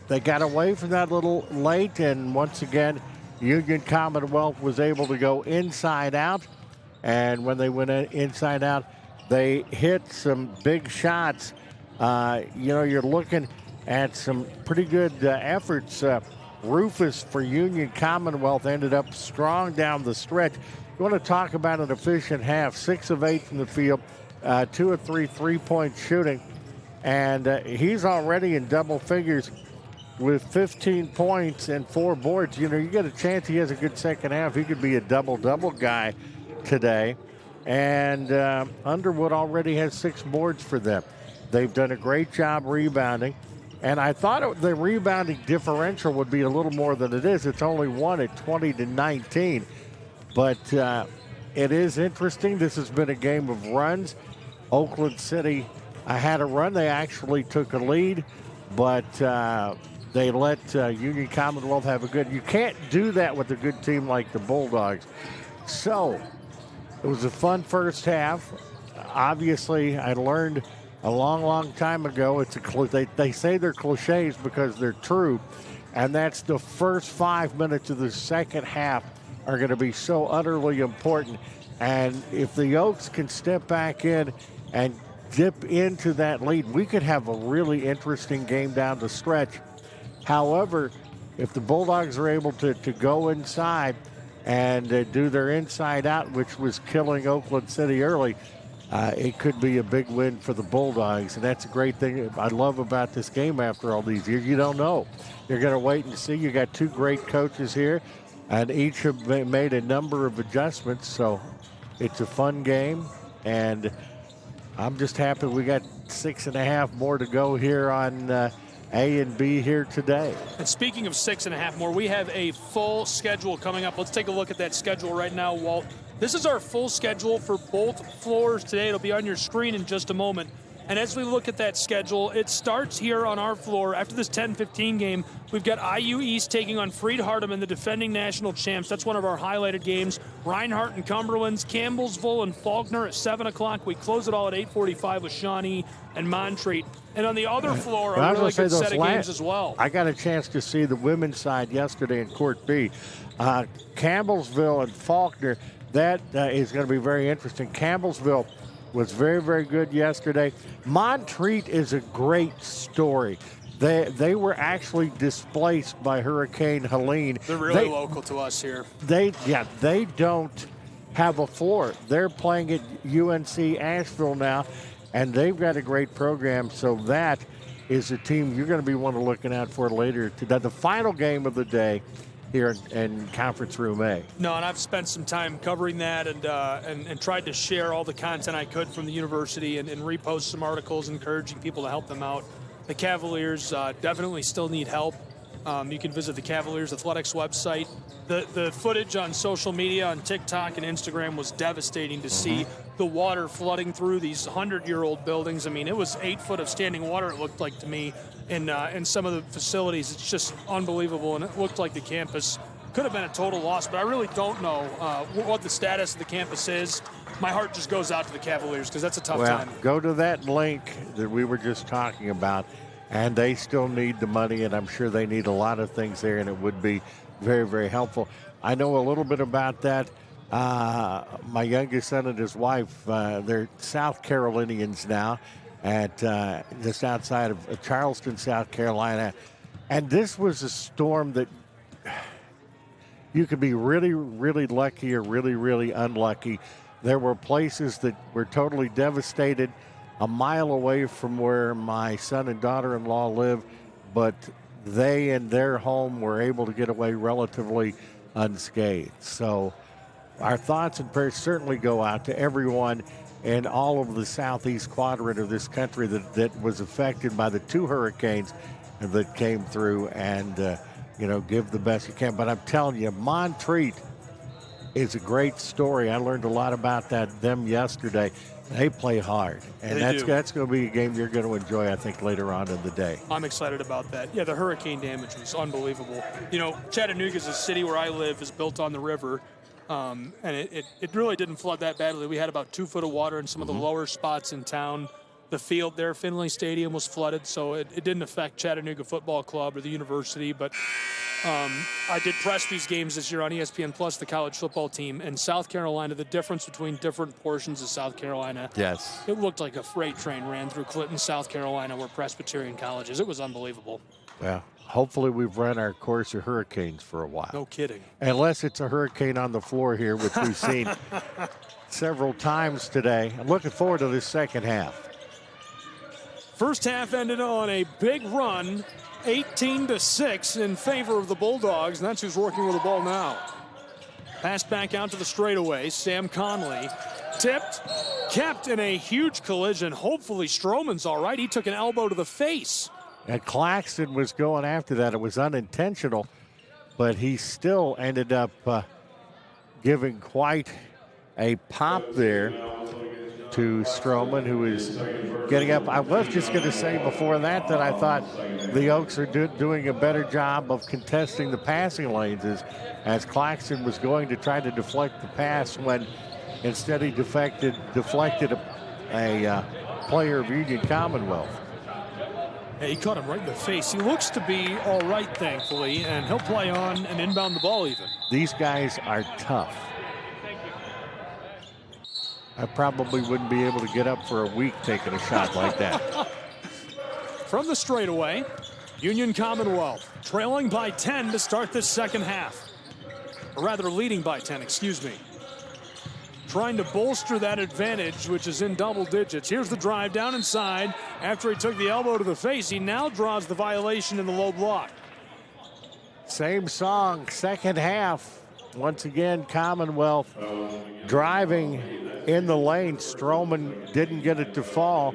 they got away from that a little late, and once again, Union Commonwealth was able to go inside out, and when they went inside out, they hit some big shots. You're looking at some pretty good efforts. Rufus for Union Commonwealth ended up strong down the stretch. You want to talk about an efficient half, 6 of 8 from the field, 2 of 3 3-point shooting, and he's already in double figures with 15 points and 4 boards. You get a chance he has a good second half. He could be a double-double guy today. And Underwood already has 6 boards for them. They've done a great job rebounding. And I thought the rebounding differential would be a little more than it is. It's only 1 at 20-19. But it is interesting. This has been a game of runs. Oakland City had a run. They actually took a lead, but they let Union Commonwealth have a good. You can't do that with a good team like the Bulldogs. So it was a fun first half. Obviously, I learned a long time ago. They say they're cliches because they're true, and that's the first 5 minutes of the second half are going to be so utterly important. And if the Oaks can step back in and dip into that lead, we could have a really interesting game down the stretch. However, if the Bulldogs are able to go inside and do their inside out, which was killing Oakland City early, it could be a big win for the Bulldogs. And that's a great thing I love about this game after all these years. You don't know. You're going to wait and see. You got 2 great coaches here, and each have made a number of adjustments. So it's a fun game, and I'm just happy we got 6.5 more to go here on A and B here today. And speaking of 6.5 more, we have a full schedule coming up. Let's take a look at that schedule right now, Walt. This is our full schedule for both floors today. It'll be on your screen in just a moment. And as we look at that schedule, it starts here on our floor. After this 10-15 game, we've got IU East taking on Freed Hardeman, the defending national champs. That's one of our highlighted games. Reinhardt and Cumberland's, Campbellsville and Faulkner at 7 o'clock. We close it all at 8:45 with Shawnee and Montreat. And on the other floor, a really good set of games as well. I got a chance to see the women's side yesterday in Court B. Campbellsville and Faulkner, that is going to be very interesting. Campbellsville was very, very good yesterday. Montreat is a great story. They were actually displaced by Hurricane Helene. They're really local to us here. They don't have a floor. They're playing at UNC Asheville now, and they've got a great program. So that is a team you're going to be one to looking out for later today. The final game of the day here in Conference Room A. No, and I've spent some time covering that and tried to share all the content I could from the university and repost some articles encouraging people to help them out. The Cavaliers definitely still need help. You can visit the Cavaliers Athletics website. The footage on social media, on TikTok and Instagram, was devastating to see the water flooding through these 100-year-old buildings. I mean, it was 8 foot of standing water, it looked like to me, in some of the facilities. It's just unbelievable, and it looked like the campus could have been a total loss, but I really don't know what the status of the campus is. My heart just goes out to the Cavaliers because that's a tough time. Go to that link that we were just talking about, and they still need the money, and I'm sure they need a lot of things there, and it would be very, very helpful. I know a little bit about that. My youngest son and his wife, they're South Carolinians now, at just outside of Charleston, South Carolina. And this was a storm that you could be really, really lucky or really, really unlucky. There were places that were totally devastated a mile away from where my son and daughter-in-law live, but they and their home were able to get away relatively unscathed. So our thoughts and prayers certainly go out to everyone in all of the southeast quadrant of this country that was affected by the 2 hurricanes that came through, and give the best you can. But I'm telling you, Montreat is a great story. I learned a lot about them yesterday. They play hard, and that's going to be a game you're going to enjoy, I think, later on in the day. I'm excited about that. Yeah, the hurricane damage was unbelievable. Chattanooga is a city where I live, is built on the river, and it really didn't flood that badly. We had about 2 foot of water in some of the lower spots in town. The field there, Finley Stadium, was flooded, so it didn't affect Chattanooga Football Club or the university. But I did press these games this year on ESPN Plus, the college football team, and South Carolina, the difference between different portions of South Carolina. Yes. It looked like a freight train ran through Clinton, South Carolina, where Presbyterian College is. It was unbelievable. Well, hopefully we've run our course of hurricanes for a while. No kidding. Unless it's a hurricane on the floor here, which we've seen several times today. I'm looking forward to this second half. First half ended on a big run, 18-6 in favor of the Bulldogs, and that's who's working with the ball now. Pass back out to the straightaway. Sam Conley tipped, kept in a huge collision. Hopefully Stroman's all right. He took an elbow to the face. And Claxton was going after that. It was unintentional, but he still ended up giving quite a pop there to Stroman, who is getting up. I was just going to say before that I thought the Oaks are doing a better job of contesting the passing lanes as Claxton was going to try to deflect the pass when instead he deflected a player of Union Commonwealth. Yeah, he caught him right in the face. He looks to be all right, thankfully, and he'll play on and inbound the ball even. These guys are tough. I probably wouldn't be able to get up for a week taking a shot like that. From the straightaway, Union Commonwealth trailing by 10 to start this second half. Or rather, leading by 10, excuse me. Trying to bolster that advantage, which is in double digits. Here's the drive down inside. After he took the elbow to the face, he now draws the violation in the low block. Same song, second half. Once again, Commonwealth driving in the lane. Stroman didn't get it to fall,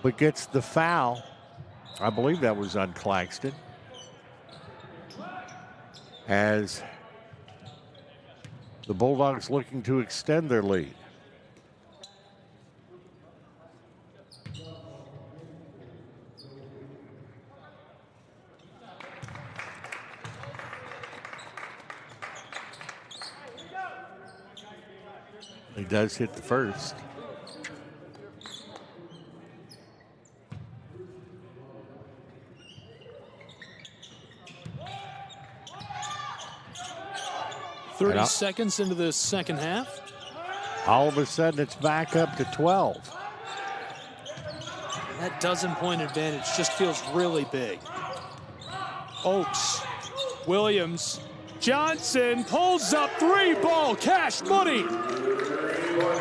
but gets the foul. I believe that was on Claxton. As the Bulldogs looking to extend their lead. He does hit the first. Thirty seconds into the second half. All of a sudden, it's back up to 12. That dozen-point advantage just feels really big. Oaks, Williams, Johnson pulls up 3 ball, cash money.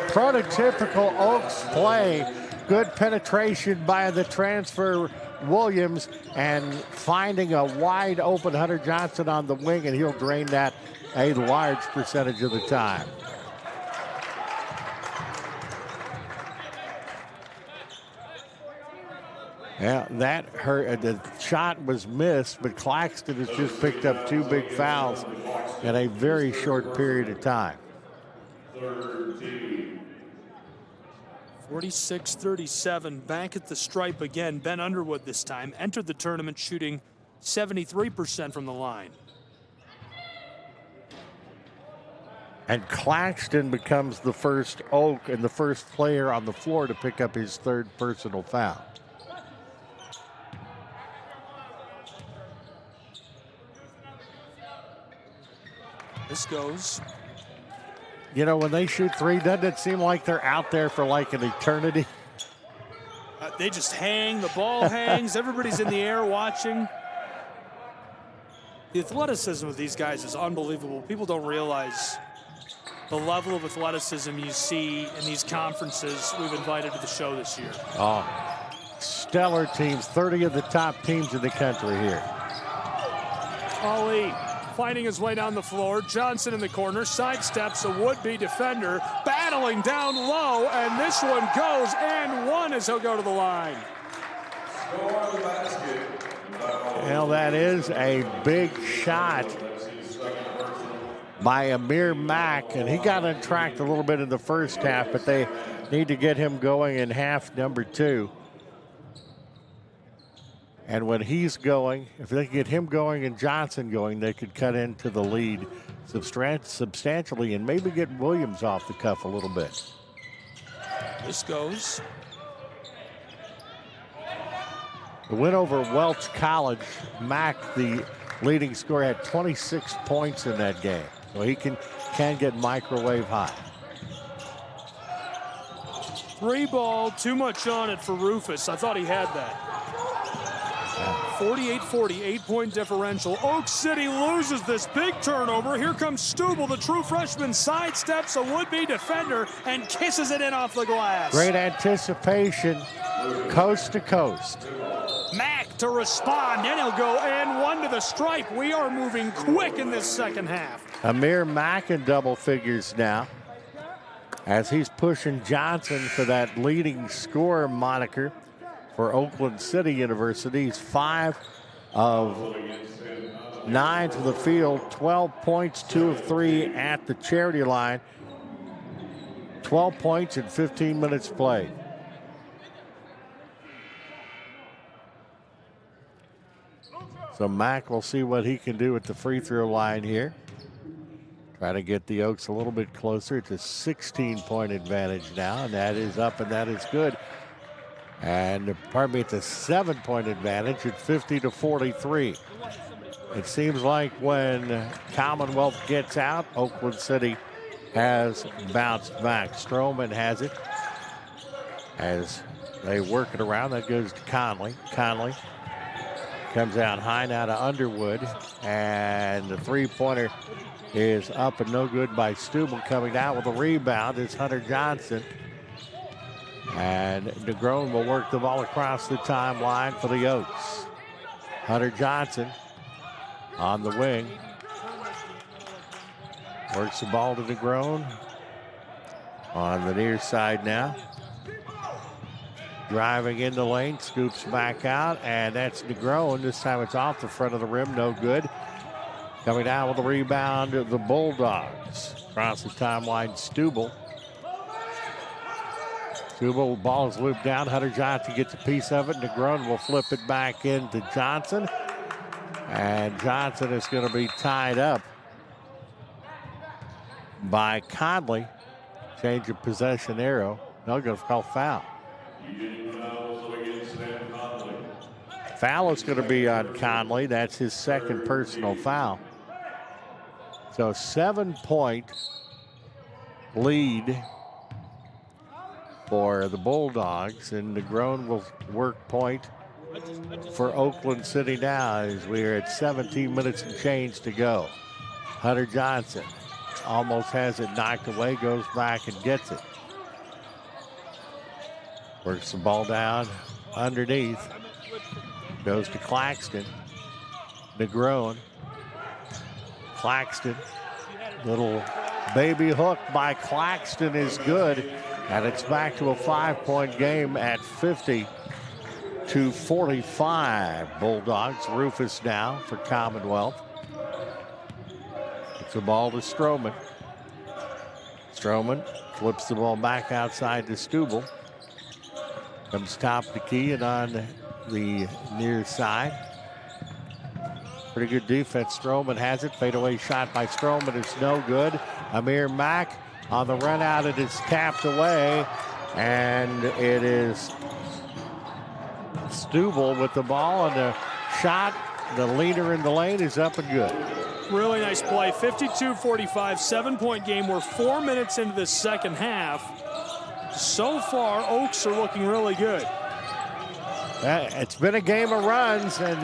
Prototypical Oaks play. Good penetration by the transfer Williams and finding a wide open Hunter Johnson on the wing, and he'll drain that a large percentage of the time. Yeah, that hurt. The shot was missed, but Claxton has just picked up 2 big fouls in a very short period of time. 46-37, back at the stripe again. Ben Underwood this time entered the tournament shooting 73% from the line. And Claxton becomes the first Oak and the first player on the floor to pick up his 3rd personal foul. This goes. You know, when they shoot 3, doesn't it seem like they're out there for like an eternity? They just hang, the ball hangs, everybody's in the air watching. The athleticism of these guys is unbelievable. People don't realize the level of athleticism you see in these conferences we've invited to the show this year. Oh, stellar teams, 30 of the top teams in the country here. Ali finding his way down the floor. Johnson in the corner, sidesteps a would-be defender, battling down low, and this one goes and one as he'll go to the line. Well, that is a big shot by Amir Mack, and he got untracked a little bit in the first half, but they need to get him going in half number 2. And when he's going, if they can get him going and Johnson going, they could cut into the lead substantially and maybe get Williams off the cuff a little bit. This goes. The win over Welch College, Mack, the leading scorer, had 26 points in that game. So he can get microwave hot. 3 ball, too much on it for Rufus. I thought he had that. 48-40, 8-point differential. Oak City loses this big turnover. Here comes Stubel, the true freshman, sidesteps a would-be defender and kisses it in off the glass. Great anticipation, coast to coast. Mack to respond, and he'll go and one to the stripe. We are moving quick in this second half. Amir Mack in double figures now, as he's pushing Johnson for that leading scorer moniker for Oakland City University. He's 5 of 9 from the field, 12 points, 2 of 3 at the charity line. 12 points in 15 minutes played. So Mack will see what he can do at the free throw line here. Try to get the Oaks a little bit closer. It's a 16-point advantage now, and that is up and that is good. And pardon me, it's a 7-point advantage at 50-43. It seems like when Commonwealth gets out, Oakland City has bounced back. Stroman has it as they work it around. That goes to Conley. Conley comes out high now to Underwood, and the three-pointer is up and no good by Stubel. Coming down with a rebound is Hunter Johnson. And DeGrone will work the ball across the timeline for the Oaks. Hunter Johnson on the wing. Works the ball to DeGrone on the near side now. Driving in the lane, scoops back out, and that's DeGrone. This time it's off the front of the rim, no good. Coming down with the rebound, the Bulldogs. Across the timeline, Stubel. Stubel, ball is looped down. Hunter Johnson gets a piece of it. DeGrone will flip it back into Johnson. And Johnson is going to be tied up by Conley. Change of possession arrow. No, going to call foul. Foul is going to be on Conley. That's his second personal foul. So 7-point lead for the Bulldogs, and DeGrone will work point for Oakland City now as we're at 17 minutes and change to go. Hunter Johnson almost has it knocked away, goes back and gets it. Works the ball down underneath. Goes to Claxton. DeGrone. Claxton. Little baby hook by Claxton is good. And it's back to a 5-point game at 50-45. Bulldogs. Rufus now for Commonwealth. It's the ball to Stroman. Stroman flips the ball back outside to Stubel. Comes top the key and on the near side. Pretty good defense. Stroman has it. Fadeaway shot by Stroman is no good. Amir Mack on the run out. It is tapped away. And it is Stubel with the ball. And the shot, the leader in the lane, is up and good. Really nice play. 52-45, 7-point game. We're 4 minutes into the second half. So far, Oaks are looking really good. It's been a game of runs, and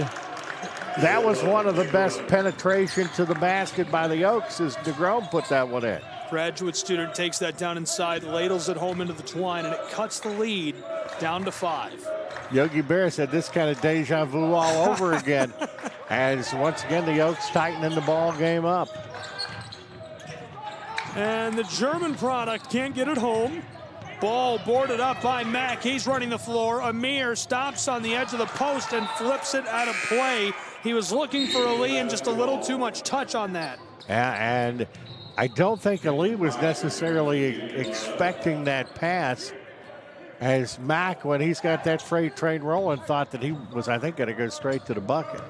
that was one of the best penetration to the basket by the Oaks as DeGrone put that one in. Graduate student takes that down inside, ladles it home into the twine, and it cuts the lead down to 5. Yogi Berra said this kind of deja vu all over again. as once again the Oaks tightening the ball game up. And the German product can't get it home. Ball boarded up by Mack. He's running the floor. Amir stops on the edge of the post and flips it out of play. He was looking for Ali and just a little too much touch on that. And I don't think Ali was necessarily expecting that pass, as Mack, when he's got that freight train rolling, thought that he was, I think, going to go straight to the bucket.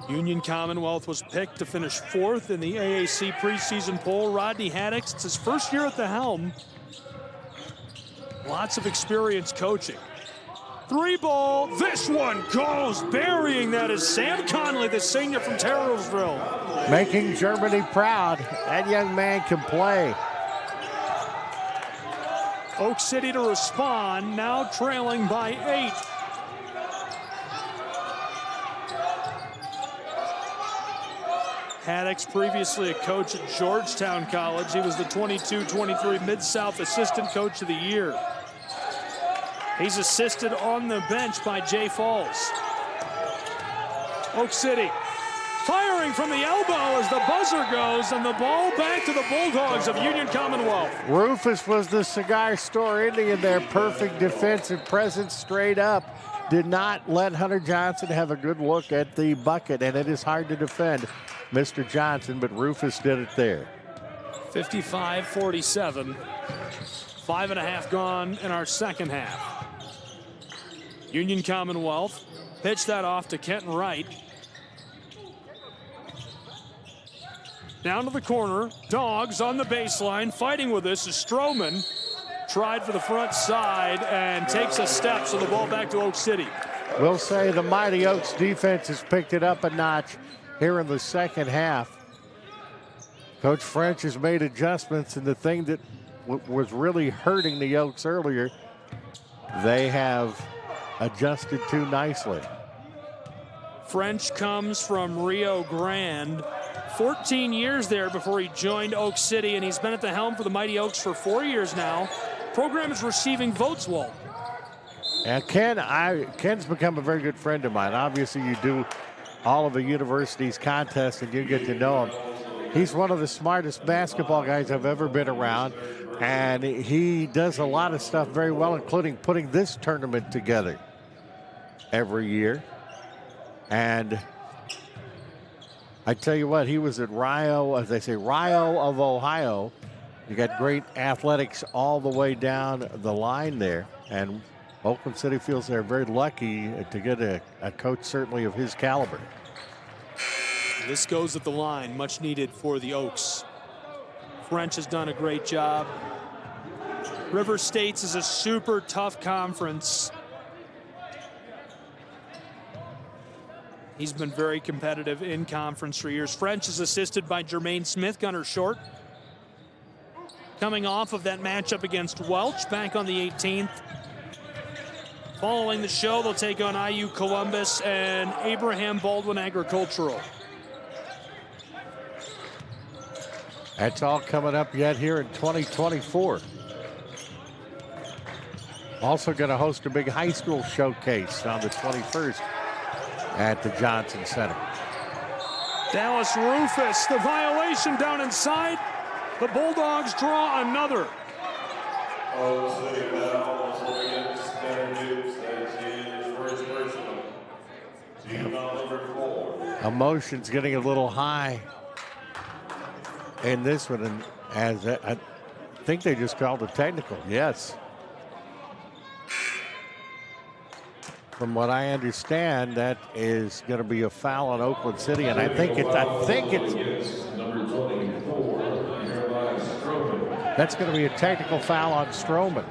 Union Commonwealth was picked to finish 4th in the AAC preseason poll. Rodney Haddix, it's his first year at the helm. Lots of experience coaching. 3-ball, this one goes. Burying that is Sam Conley, the senior from Taylorsville. Making Germany proud. That young man can play. Oak City to respond, now trailing by 8. Haddix, previously a coach at Georgetown College. He was the 22-23 Mid-South Assistant Coach of the Year. He's assisted on the bench by Jay Falls. Oak City firing from the elbow as the buzzer goes, and the ball back to the Bulldogs of Union Commonwealth. Rufus was the cigar store Indian there. Perfect defensive presence straight up. Did not let Hunter Johnson have a good look at the bucket, and it is hard to defend Mr. Johnson, but Rufus did it there. 55-47. 5.5 gone in our second half. Union Commonwealth pitched that off to Kenton Wright. Down to the corner. Dogs on the baseline. Fighting with this is Stroman. Tried for the front side and takes a step, so the ball back to Oak City. We'll say the mighty Oaks defense has picked it up a notch here in the second half. Coach French has made adjustments, and the thing that was really hurting the Oaks earlier, they have adjusted to nicely. French comes from Rio Grande. 14 years there before he joined Oak City, and he's been at the helm for the Mighty Oaks for 4 years now. Program is receiving votes, Walt. And Ken's become a very good friend of mine. Obviously, you do all of the university's contests and you get to know him. He's one of the smartest basketball guys I've ever been around, and he does a lot of stuff very well, including putting this tournament together every year. And I tell you what, he was at Rio, as they say, Rio of Ohio. You got great athletics all the way down the line there, and Oakland City feels they're very lucky to get a coach certainly of his caliber. This goes at the line, much needed for the Oaks. French has done a great job. River States is a super tough conference. He's been very competitive in conference for years. French is assisted by Jermaine Smith, Gunner Short. Coming off of that matchup against Welch back on the 18th. Following the show, they'll take on IU Columbus and Abraham Baldwin Agricultural. That's all coming up yet here in 2024. Also going to host a big high school showcase on the 21st at the Johnson Center. Dallas Rufus, the violation down inside. The Bulldogs draw another. Emotions getting a little high in this one, and as I think they just called a technical. Yes. From what I understand, that is going to be a foul on Oakland City, and I think it's that's going to be a technical foul on Stroman,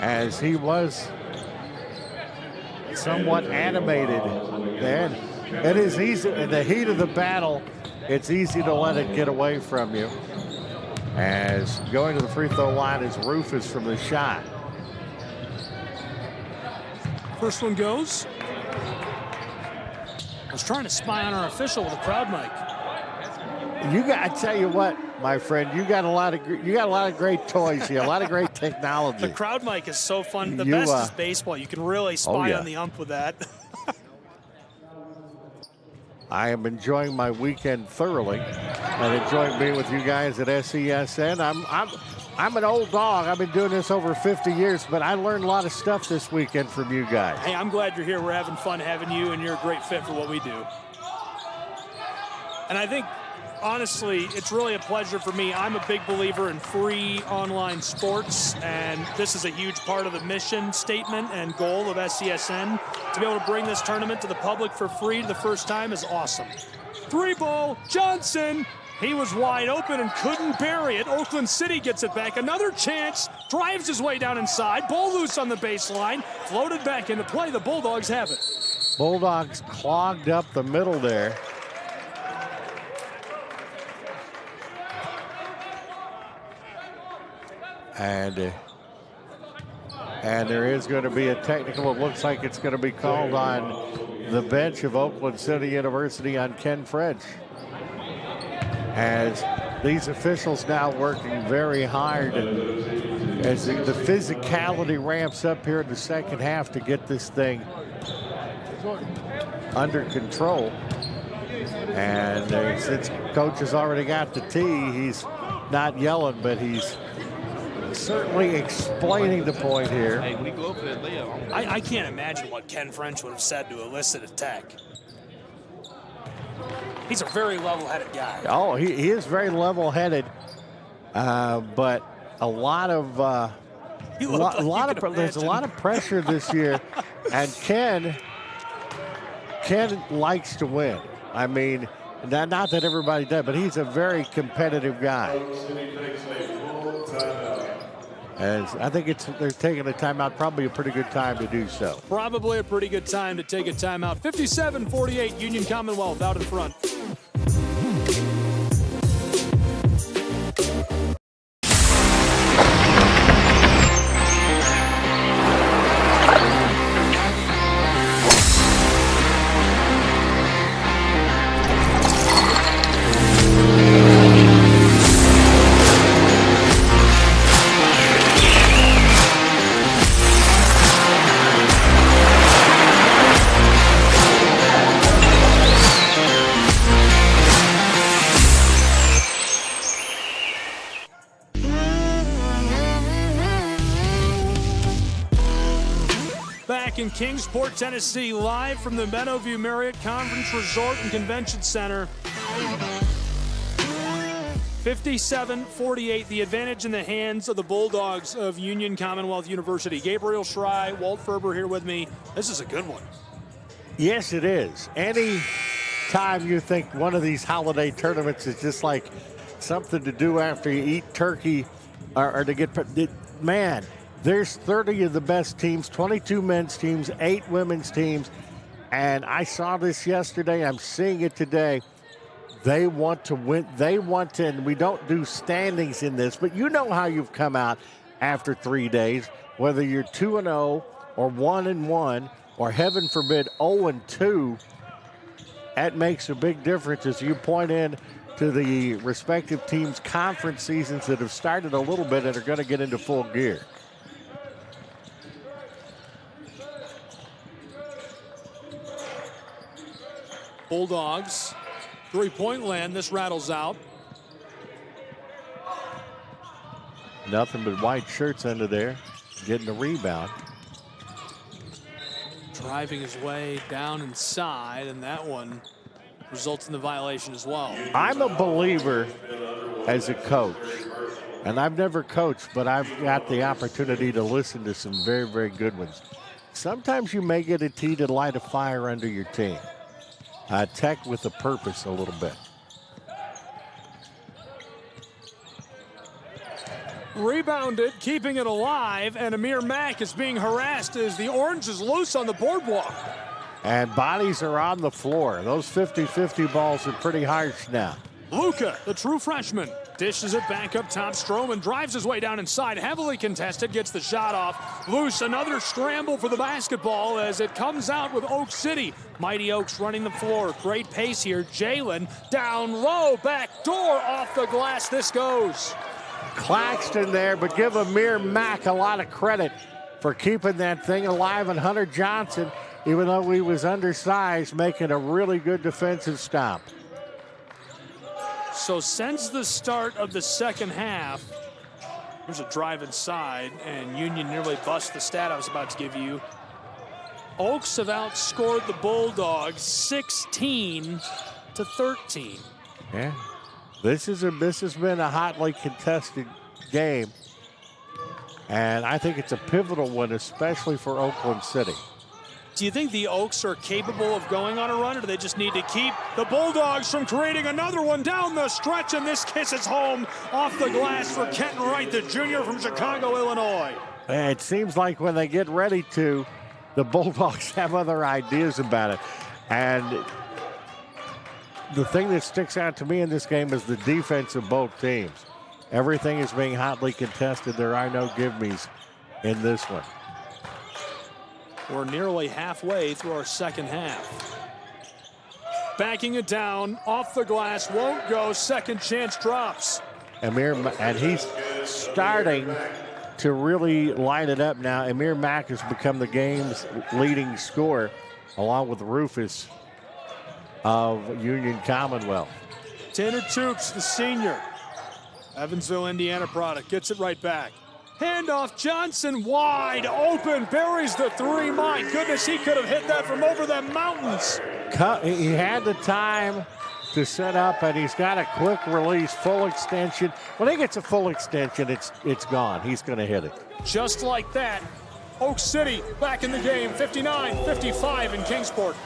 as he was somewhat animated then. It is easy in the heat of the battle. It's easy to let it get away from you. As going to the free throw line is Rufus from the shot. First one goes. I was trying to spy on our official with a crowd mic. I tell you what, my friend, you got a lot of great toys here, a lot of great technology. The crowd mic is so fun. The best is baseball. You can really spy on the ump with that. I am enjoying my weekend thoroughly and enjoying being with you guys at SESN. I'm an old dog. I've been doing this over 50 years, but I learned a lot of stuff this weekend from you guys. Hey, I'm glad you're here. We're having fun having you, and you're a great fit for what we do. And I think, honestly, it's really a pleasure for me. I'm a big believer in free online sports, and this is a huge part of the mission statement and goal of SESN. To be able to bring this tournament to the public for free the first time is awesome. 3-ball, Johnson. He was wide open and couldn't bury it. Oakland City gets it back. Another chance, drives his way down inside. Ball loose on the baseline, floated back into play. The Bulldogs have it. Bulldogs clogged up the middle there. And there is going to be a technical. It looks like it's going to be called on the bench of Oakland City University on Ken French. As these officials now working very hard as the physicality ramps up here in the second half to get this thing under control. And since Coach has already got the tee, he's not yelling, but he's certainly explaining the point here. Hey, when you go over that layup, I can't imagine what Ken French would have said to elicit attack. He's a very level-headed guy. Oh, he is very level-headed, but a lot of there's a lot of pressure this year, and Ken likes to win. I mean, not that everybody does, but he's a very competitive guy. And I think they're taking a timeout, probably a pretty good time to do so. Probably a pretty good time to take a timeout. 57-48, Union Commonwealth out in front. In Kingsport, Tennessee, live from the Meadowview Marriott Conference Resort and Convention Center. 57-48, the advantage in the hands of the Bulldogs of Union Commonwealth University. Gabriel Schrei, Walt Ferber here with me. This is a good one. Yes, it is. Any time you think one of these holiday tournaments is just like something to do after you eat turkey or to get, man, there's 30 of the best teams, 22 men's teams, 8 women's teams, and I saw this yesterday. I'm seeing it today. They want to win. They want to, and we don't do standings in this, but you know how you've come out after 3 days, whether you're 2-0 or 1-1 or heaven forbid 0-2. That makes a big difference as you point in to the respective teams' conference seasons that have started a little bit and are going to get into full gear. Bulldogs, three-point land. This rattles out. Nothing but white shirts under there, getting the rebound. Driving his way down inside, and that one results in the violation as well. I'm a believer as a coach, and I've never coached, but I've got the opportunity to listen to some very, very good ones. Sometimes you may get a tee to light a fire under your team. Tech with a purpose a little bit. Rebounded, keeping it alive, and Amir Mack is being harassed as the orange is loose on the boardwalk. And bodies are on the floor. Those 50-50 balls are pretty harsh now. Luka, the true freshman, dishes it back up top. Stroman drives his way down inside, heavily contested, gets the shot off. Loose, another scramble for the basketball as it comes out with Oak City. Mighty Oaks running the floor. Great pace here. Jalen down low, back door off the glass. This goes. Claxton there, but give Amir Mack a lot of credit for keeping that thing alive. And Hunter Johnson even though he was undersized, making a really good defensive stop. So since the start of the second half, here's a drive inside, and Union nearly busts the stat I was about to give you. Oaks have outscored the Bulldogs 16-13. Yeah, this has been a hotly contested game, and I think it's a pivotal one, especially for Oakland City. Do you think the Oaks are capable of going on a run, or do they just need to keep the Bulldogs from creating another one down the stretch? And this kisses home off the glass for Kenton Wright, the junior from Chicago, Illinois. It seems like when they get ready to, the Bulldogs have other ideas about it. And the thing that sticks out to me in this game is the defense of both teams. Everything is being hotly contested. There are no give-me's in this one. We're nearly halfway through our second half. Backing it down, off the glass, won't go, second chance drops. And he's starting to really line it up now. Amir Mack has become the game's leading scorer, along with Rufus of Union Commonwealth. Tanner Toops, the senior, Evansville, Indiana product, gets it right back. Handoff, Johnson wide open, buries the three. My goodness, he could have hit that from over the mountains. He had the time to set up, and he's got a quick release, full extension. When he gets a full extension, it's gone. He's going to hit it. Just like that, Oak City back in the game, 59-55 in Kingsport.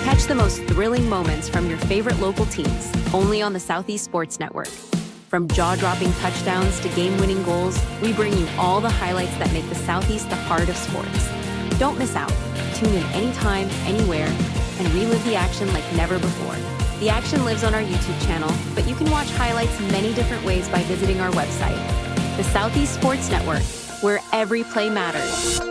Catch the most thrilling moments from your favorite local teams, only on the Southeast Sports Network. From jaw-dropping touchdowns to game-winning goals, we bring you all the highlights that make the Southeast the heart of sports. Don't miss out. Tune in anytime, anywhere, and relive the action like never before. The action lives on our YouTube channel, but you can watch highlights many different ways by visiting our website. The Southeast Sports Network, where every play matters.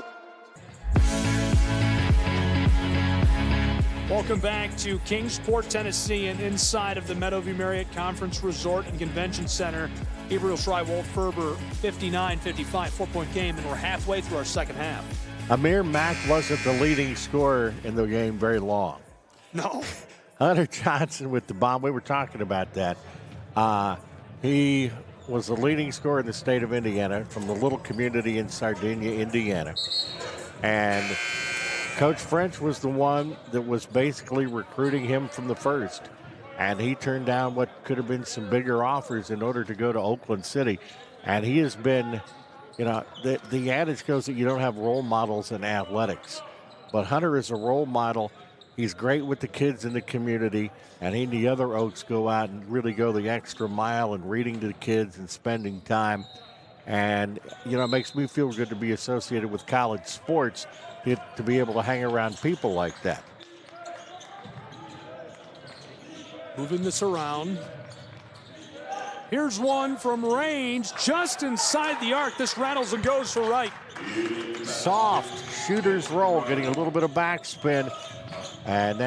Welcome back to Kingsport, Tennessee, and inside of the Meadowview Marriott Conference Resort and Convention Center. Gabriel Schrei, Walt Ferber, 59-55, 4-point game, and we're halfway through our second half. Amir Mack wasn't the leading scorer in the game very long. No. Hunter Johnson with the bomb. We were talking about that. He was the leading scorer in the state of Indiana from the little community in Sardinia, Indiana. And Coach French was the one that was basically recruiting him from the first. And he turned down what could have been some bigger offers in order to go to Oakland City. And he has been, you know, the adage goes that you don't have role models in athletics. But Hunter is a role model. He's great with the kids in the community. And he and the other Oaks go out and really go the extra mile in reading to the kids and spending time. And, you know, it makes me feel good to be associated with college sports, to be able to hang around people like that. Moving this around. Here's one from range, just inside the arc. This rattles and goes for Wright. Soft shooter's roll, getting a little bit of backspin. And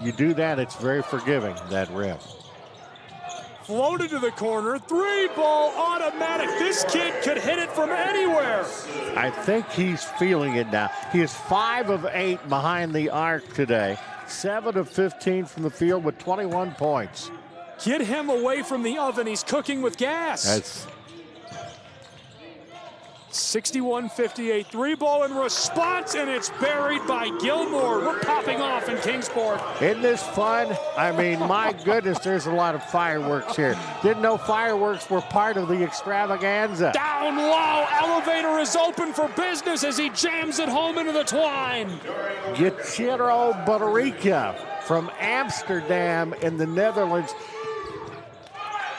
you do that, it's very forgiving, that rim. Floated to the corner, three ball automatic. This kid could hit it from anywhere. I think he's feeling it now. He is 5 of 8 behind the arc today. 7 of 15 from the field with 21 points. Get him away from the oven. He's cooking with gas. That's 61-58, three ball in response, and it's buried by Gilmore. We're popping off in Kingsport. Isn't this fun? I mean, my goodness, there's a lot of fireworks here. Didn't know fireworks were part of the extravaganza. Down low, elevator is open for business as he jams it home into the twine. Gitchero Butterica from Amsterdam in the Netherlands.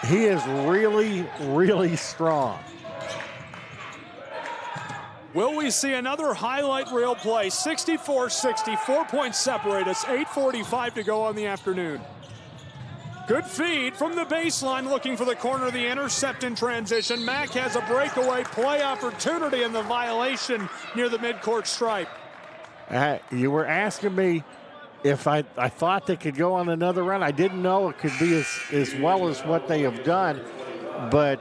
He is really, really strong. Will we see another highlight reel play? 64-60, 4 points separate us, 8:45 to go on the afternoon. Good feed from the baseline, looking for the corner of the intercept in transition. Mack has a breakaway play opportunity in the violation near the midcourt stripe. You were asking me if I thought they could go on another run. I didn't know it could be as well as what they have done, but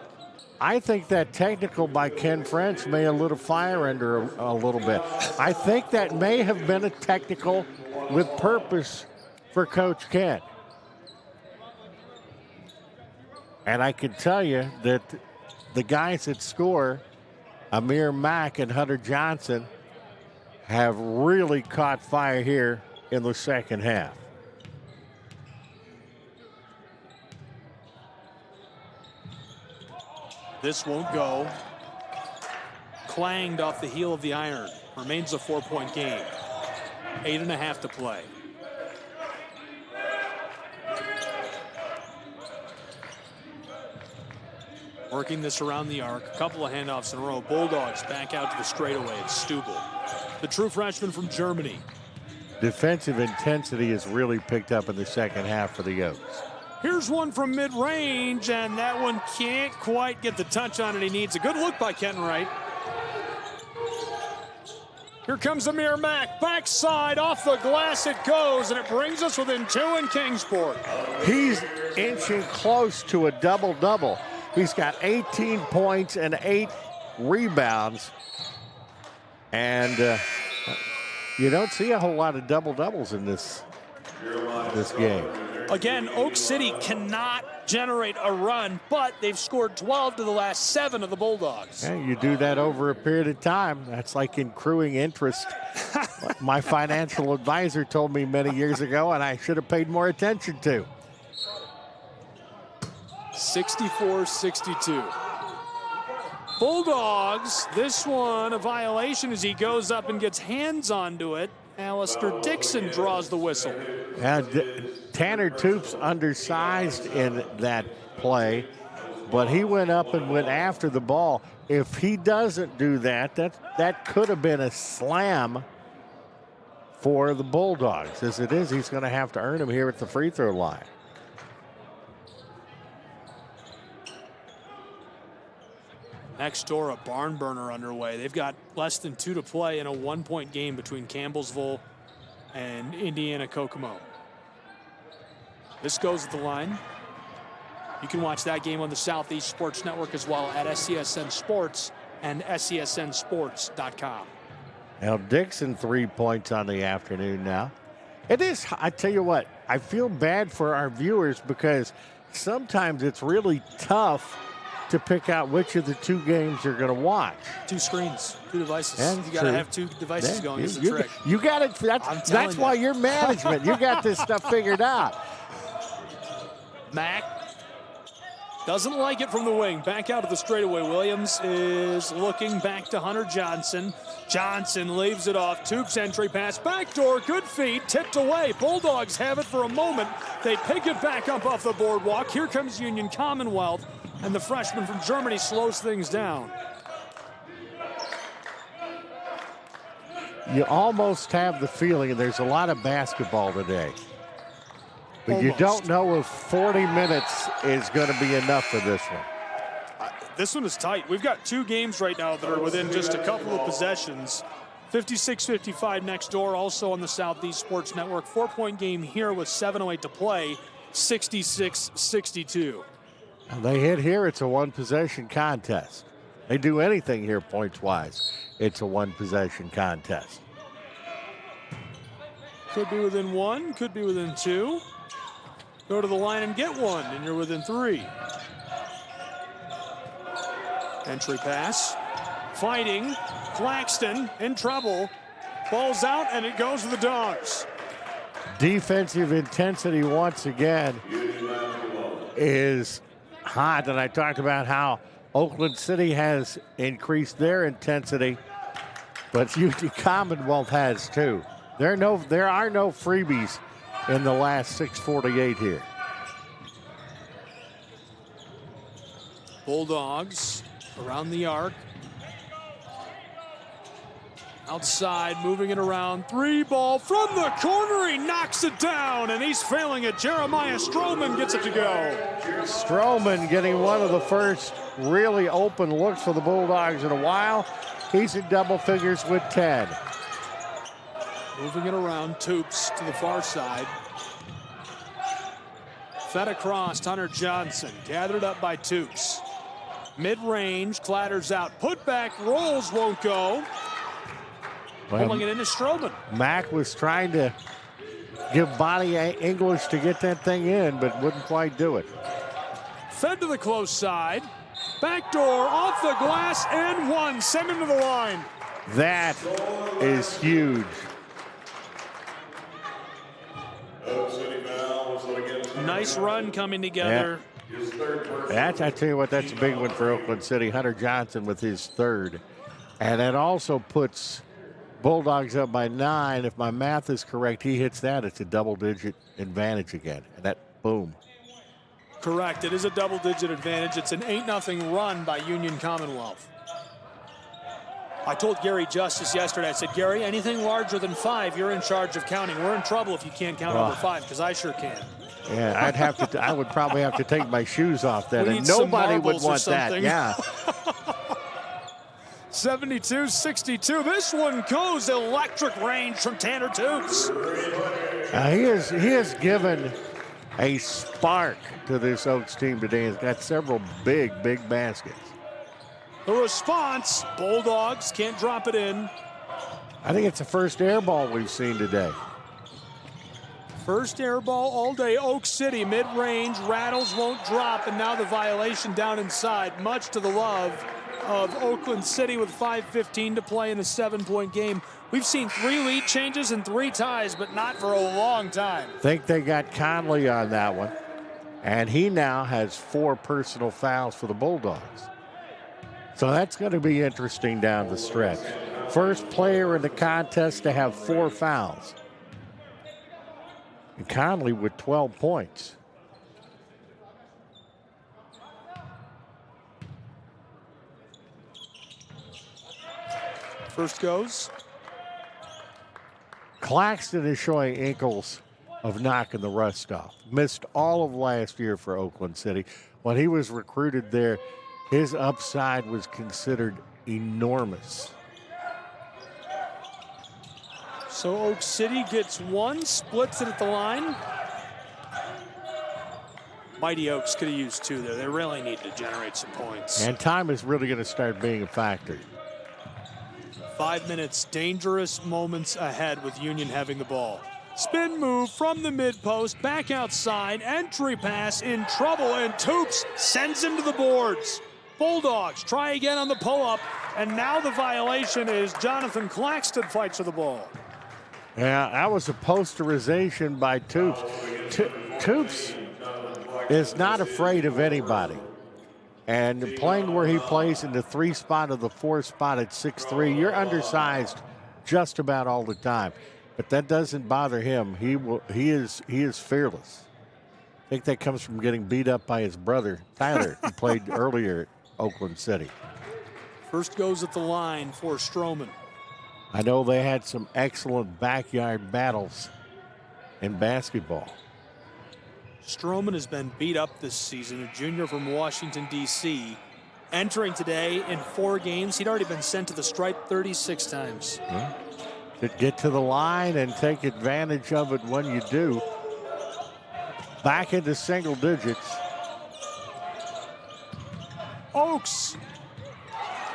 I think that technical by Ken French may have lit a fire under a little bit. I think that may have been a technical with purpose for Coach Ken. And I can tell you that the guys that score, Amir Mack and Hunter Johnson, have really caught fire here in the second half. This won't go. Clanged off the heel of the iron. Remains a 4-point game. 8.5 to play. Working this around the arc. A couple of handoffs in a row. Bulldogs back out to the straightaway. It's Stubel, the true freshman from Germany. Defensive intensity has really picked up in the second half for the Oaks. Here's one from mid-range, and that one can't quite get the touch on it he needs. A good look by Kenton Wright. Here comes Amir Mack. Backside, off the glass it goes, and it brings us within 2 in Kingsport. He's inching close to a double-double. He's got 18 points and 8 rebounds. And you don't see a whole lot of double-doubles in this game. Again, Oak City cannot generate a run, but they've scored 12 to the last 7 of the Bulldogs. Yeah, you do that over a period of time. That's like accruing interest. My financial advisor told me many years ago, and I should have paid more attention to. 64-62. Bulldogs, this one a violation as he goes up and gets hands onto it. Alistair Dixon draws the whistle. Yeah, Tanner Toops undersized in that play, but he went up and went after the ball. If he doesn't do that, that could have been a slam for the Bulldogs. As it is, he's going to have to earn him here at the free throw line. Next door, a barn burner underway. They've got less than 2 to play in a 1-point game between Campbellsville and Indiana Kokomo. This goes to the line. You can watch that game on the Southeast Sports Network as well at SCSN Sports and SCSNSports.com. Now Dixon 3 points on the afternoon now. It is, I tell you what, I feel bad for our viewers because sometimes it's really tough to pick out which of the 2 games you're going to watch. 2 screens, 2 devices. Yeah, you got to have 2 devices going is the trick. You got it. That's why you're management. You got this stuff figured out. Mack doesn't like it from the wing. Back out of the straightaway. Williams is looking back to Hunter Johnson. Johnson leaves it off. Toops entry pass. Backdoor. Good feed. Tipped away. Bulldogs have it for a moment. They pick it back up off the boardwalk. Here comes Union Commonwealth. And the freshman from Germany slows things down. You almost have the feeling, and there's a lot of basketball today, but almost. You don't know if 40 minutes is going to be enough for this one. This one is tight. We've got 2 games right now that are within just a couple of possessions. 56-55 next door, also on the Southeast Sports Network. 4-point game here with 7:08 to play. 66-62. They hit here, it's a 1-possession contest. They do anything here points-wise, it's a 1-possession contest. Could be within 1, could be within 2. Go to the line and get 1, and you're within 3. Entry pass. Fighting. Claxton in trouble. Ball's out, and it goes to the Dogs. Defensive intensity once again is hot, and I talked about how Oakland City has increased their intensity, but UT Commonwealth has too. There are no freebies in the last 6:48 here. Bulldogs around the arc. Outside, moving it around. 3 ball from the corner. He knocks it down, and he's failing it. Jeremiah Stroman gets it to go. Stroman getting one of the first really open looks for the Bulldogs in a while. He's in double figures with 10. Moving it around, Toops to the far side. Fed across, Hunter Johnson, gathered up by Toops. Mid-range, clatters out. Putback, rolls, won't go. Pulling it into Stroman. Mack was trying to give Bonnie English to get that thing in, but wouldn't quite do it. Fed to the close side. Backdoor, off the glass, and one. Send him to the line. That is huge. Nice run coming together. Yeah. I tell you what, that's a big one for Oakland City. Hunter Johnson with his third. And that also puts Bulldogs up by 9. If my math is correct, he hits that. It's a double-digit advantage again. And that, boom. Correct. It is a double-digit advantage. It's an 8-0 run by Union Commonwealth. I told Gary Justice yesterday, I said, Gary, anything larger than 5, you're in charge of counting. We're in trouble if you can't count over 5, because I sure can. Yeah, I would probably have to take my shoes off then, and nobody would want that. Yeah. 72-62. This one goes electric range from Tanner Toops. He has given a spark to this Oaks team today. He's got several big baskets. The response, Bulldogs can't drop it in. I think it's the first air ball we've seen today. First air ball all day. Oak City, mid-range, rattles, won't drop, and now the violation down inside, much to the love of Oakland City with 5:15 to play in a 7-point game. We've seen 3 lead changes and 3 ties, but not for a long time. Think they got Conley on that one, and he now has 4 personal fouls for the Bulldogs. So that's going to be interesting down the stretch. First player in the contest to have 4 fouls. And Conley with 12 points. First goes. Claxton is showing ankles of knocking the rust off. Missed all of last year for Oakland City. When he was recruited there, his upside was considered enormous. So Oak City gets 1, splits it at the line. Mighty Oaks could have used 2 there. They really need to generate some points. And time is really going to start being a factor. 5 minutes, dangerous moments ahead with Union having the ball. Spin move from the mid-post, back outside, entry pass, in trouble, and Toops sends him to the boards. Bulldogs try again on the pull-up, and now the violation is Jonathan Claxton fights for the ball. Yeah, that was a posterization by Toops. Toops is not afraid of anybody. And playing where he plays in the 3 spot or the 4 spot at 6'3", you're undersized just about all the time. But that doesn't bother him. He is fearless. I think that comes from getting beat up by his brother, Tyler, who played earlier at Oakland City. First goes at the line for Stroman. I know they had some excellent backyard battles in basketball. Stroman has been beat up this season, a junior from Washington, D.C. Entering today in 4 games, he'd already been sent to the stripe 36 times. Yeah. To get to the line and take advantage of it when you do. Back into single digits. Oaks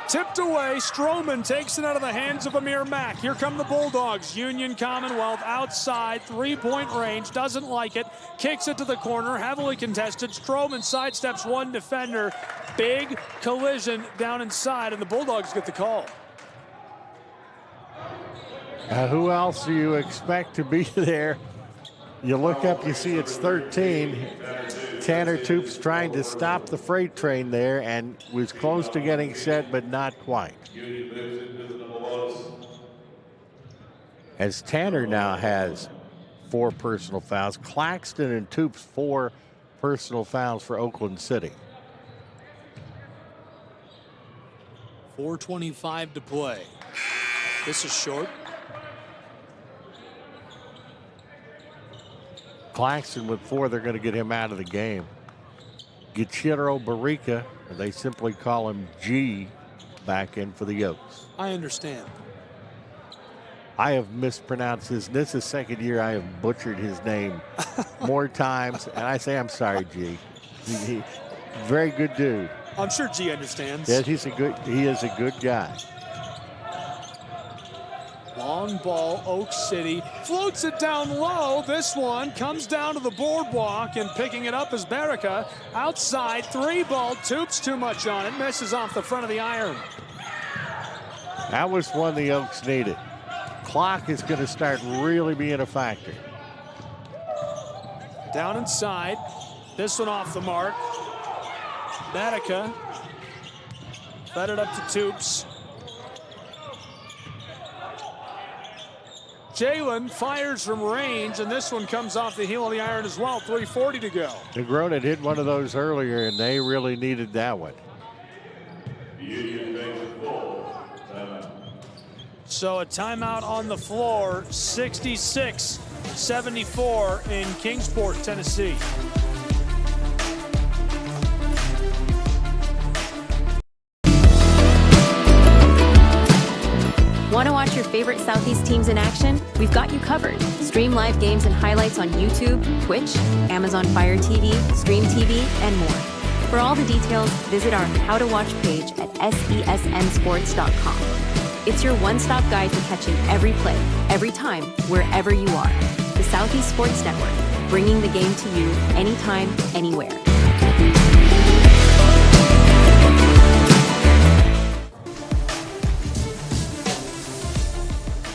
tipped away. Stroman takes it out of the hands of Amir Mack. Here come the Bulldogs. Union Commonwealth outside, 3-point range. Doesn't like it. Kicks it to the corner. Heavily contested. Stroman sidesteps 1 defender. Big collision down inside, and the Bulldogs get the call. Who else do you expect to be there? You look up, you see it's 13. Tanner Toops trying to stop the freight train there and was close to getting set, but not quite. As Tanner now has 4 personal fouls. Claxton and Toops 4 personal fouls for Oakland City. 4:25 to play. This is short. Claxton with 4, they're going to get him out of the game. Gichiro Barica, they simply call him G, back in for the Oaks. I understand. I have mispronounced his. This is the 2nd year I have butchered his name more times, and I say I'm sorry, G. Very good dude. I'm sure G understands. Yeah, he is a good guy. Long ball, Oak City floats it down low. This one comes down to the boardwalk, and picking it up is Barica. Outside, 3-ball, Toops too much on it, misses off the front of the iron. That was one the Oaks needed. Clock is going to start really being a factor. Down inside, this one off the mark. Barica fed it up to Toops. Jalen fires from range, and this one comes off the heel of the iron as well. 3:40 to go. Negron had hit one of those earlier, and they really needed that one. So a timeout on the floor, 66-74 in Kingsport, Tennessee. Want to watch your favorite Southeast teams in action? We've got you covered. Stream live games and highlights on YouTube, Twitch, Amazon Fire TV, Stream TV, and more. For all the details, visit our How to Watch page at SESNsports.com. It's your one-stop guide to catching every play, every time, wherever you are. The Southeast Sports Network, bringing the game to you anytime, anywhere.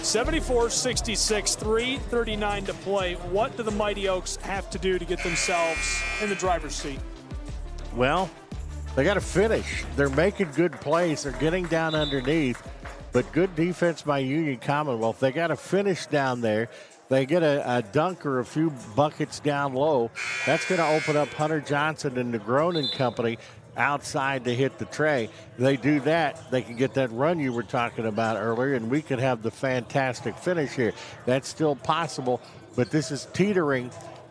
74-66, 3:39 to play. What do the Mighty Oaks have to do to get themselves in the driver's seat? Well, they got to finish. They're making good plays. They're getting down underneath, but good defense by Union Commonwealth. They got to finish down there. They get a dunk or a few buckets down low. That's going to open up Hunter Johnson and Negron and company outside to hit the tray. They do that, they can get that run you were talking about earlier, and we could have the fantastic finish here. That's still possible, but this is teetering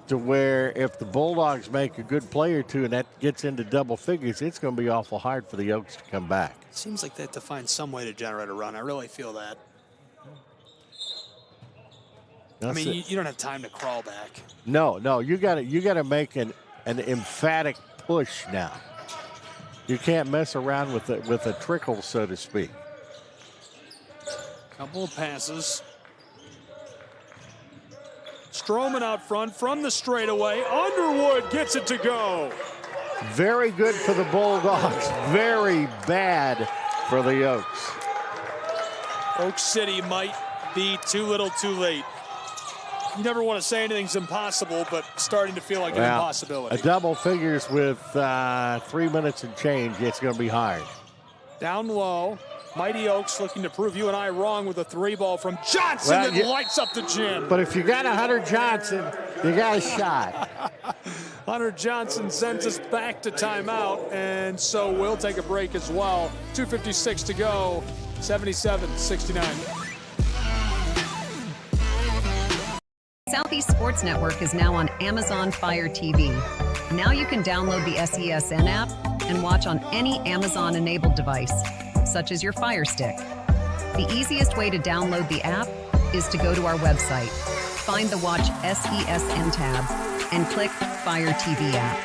to where if the Bulldogs make a good play or two and that gets into double figures, it's going to be awful hard for the Oaks to come back. Seems like they have to find some way to generate a run. I really feel that. I mean, you don't have time to crawl back. No, you got to make an emphatic push now. You can't mess around with a trickle, so to speak. Couple of passes. Stroman out front from the straightaway. Underwood gets it to go. Very good for the Bulldogs. Very bad for the Oaks. Oak City might be too little too late. You never want to say anything's impossible, but starting to feel like an impossibility. A double figures with 3 minutes and change, it's going to be hard. Down low, Mighty Oaks looking to prove you and I wrong with a 3-ball from Johnson that lights up the gym. But if you got a Hunter Johnson, you got a shot. Hunter Johnson sends us back to timeout, and so we'll take a break as well. 2:56 to go, 77-69. Southeast Sports Network is now on Amazon Fire TV. Now you can download the SESN app and watch on any Amazon-enabled device, such as your Fire Stick. The easiest way to download the app is to go to our website, find the Watch SESN tab, and click Fire TV app.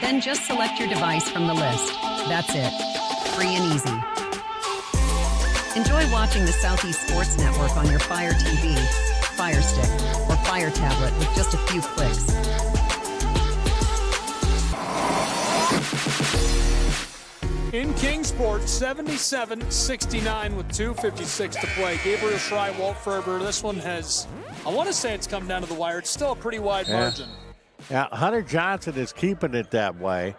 Then just select your device from the list. That's it. Free and easy. Enjoy watching the Southeast Sports Network on your Fire TV, Fire Stick, or Fire Tablet with just a few clicks. In Kingsport, 77-69 with 2:56 to play. Gabriel Schrei, Walt Ferber. This one has, I want to say it's come down to the wire. It's still a pretty wide margin. Now, Hunter Johnson is keeping it that way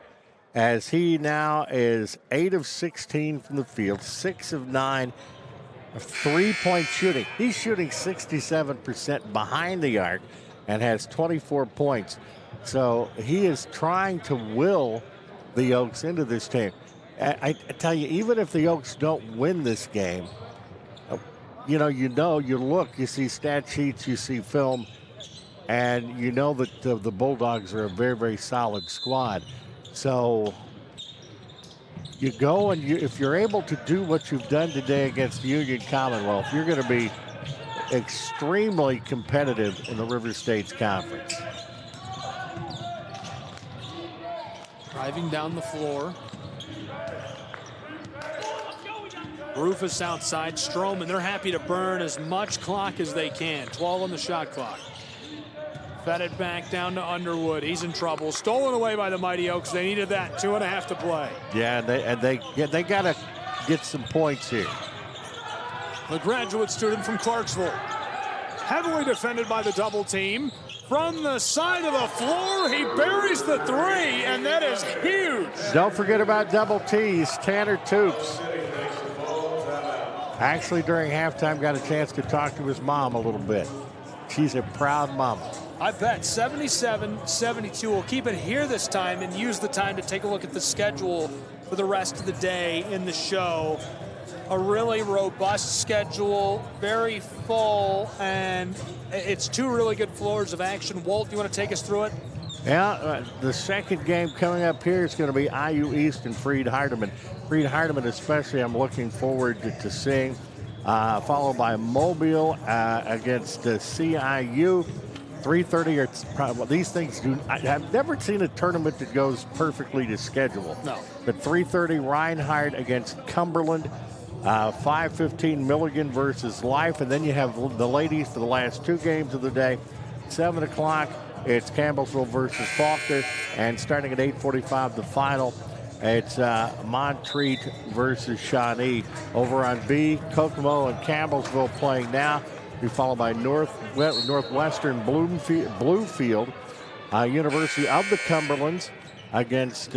as he now is 8 of 16 from the field, 6 of 9 of three-point shooting. He's shooting 67% behind the arc and has 24 points. So he is trying to will the Oaks into this team. I tell you, even if the Oaks don't win this game, you look, you see stat sheets, you see film, and you know that the Bulldogs are a very, very solid squad. So you go and if you're able to do what you've done today against Union Commonwealth, you're going to be extremely competitive in the River States Conference. Driving down the floor. Rufus outside, Stroman. They're happy to burn as much clock as they can. 12 on the shot clock. Fed it back down to Underwood. He's in trouble. Stolen away by the Mighty Oaks. They needed that. 2.5 to play. Yeah, they got to get some points here. The graduate student from Clarksville. Heavily defended by the double team. From the side of the floor, he buries the three, and that is huge. Don't forget about double T's, Tanner Toops. Actually, during halftime, got a chance to talk to his mom a little bit. She's a proud mama. I bet 77-72. We'll keep it here this time and use the time to take a look at the schedule for the rest of the day in the show. A really robust schedule, very full, and it's two really good floors of action. Walt, you want to take us through it? Yeah, the second game coming up here is going to be IU East and Freed Hardeman. Freed Hardeman especially I'm looking forward to seeing, followed by Mobile against CIU. 3:30 these things I've never seen a tournament that goes perfectly to schedule. No. But 3:30 Reinhardt against Cumberland. 5:15 Milligan versus Life, and then you have the ladies for the last two games of the day. 7 o'clock, it's Campbellsville versus Faulkner, and starting at 8:45, the final, it's Montreat versus Shawnee. Over on B, Kokomo and Campbellsville playing now. Be followed by Northwestern Bluefield, University of the Cumberlands against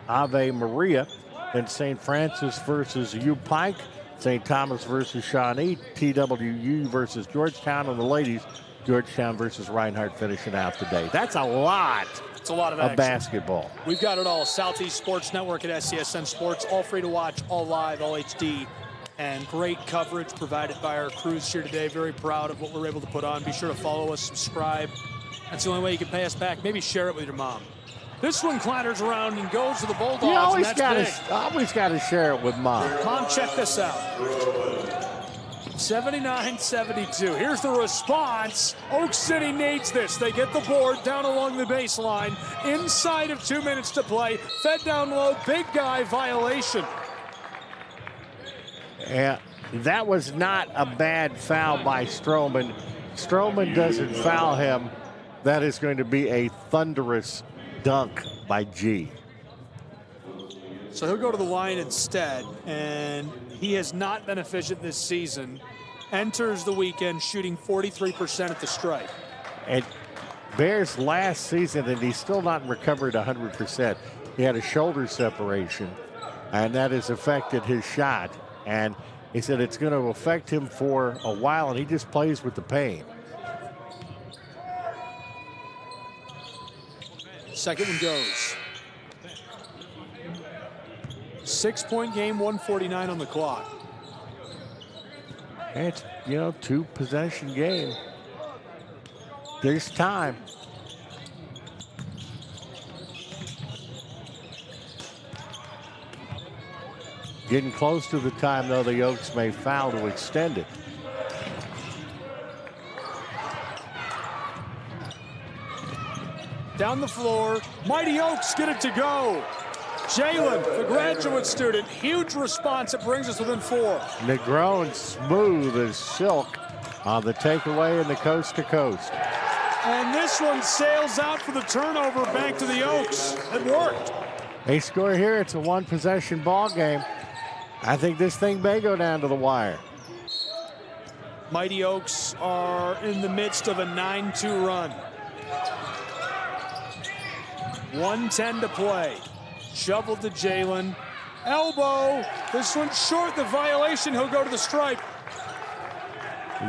Ave Maria. Then St. Francis versus U-Pike, St. Thomas versus Shawnee, TWU versus Georgetown, and the ladies, Georgetown versus Reinhardt finishing out the day. That's a lot. It's a lot of action. Basketball. We've got it all. Southeast Sports Network at SCSN Sports. All free to watch, all live, all HD. And great coverage provided by our crews here today. Very proud of what we're able to put on. Be sure to follow us, subscribe. That's the only way you can pay us back. Maybe share it with your mom. This one clatters around and goes to the Bulldogs. You always got to share it with Mom. Mom, check this out. 79-72. Here's the response. Oak City needs this. They get the board down along the baseline. Inside of 2 minutes to play. Fed down low. Big guy violation. Yeah, that was not a bad foul by Stroman. Stroman doesn't foul him. That is going to be a thunderous dunk by G. So he'll go to the line instead, and he has not been efficient this season. Enters the weekend shooting 43% at the stripe. And Bears last season, and he's still not recovered 100%. He had a shoulder separation, and that has affected his shot. And he said it's going to affect him for a while, and he just plays with the pain. Second one goes. 6-point game, 1:49 on the clock. It's, 2-possession game. There's time. Getting close to the time, though, the Oaks may foul to extend it. Down the floor, Mighty Oaks get it to go. Jalen, the graduate student, huge response. It brings us within 4. Negron smooth as silk on the takeaway in the coast to coast. And this one sails out for the turnover back to the Oaks. It worked. They score here. It's a one-possession ball game. I think this thing may go down to the wire. Mighty Oaks are in the midst of a 9-2 run. 1:10 to play. Shoveled to Jalen. Elbow. This one's short. The violation. He'll go to the stripe.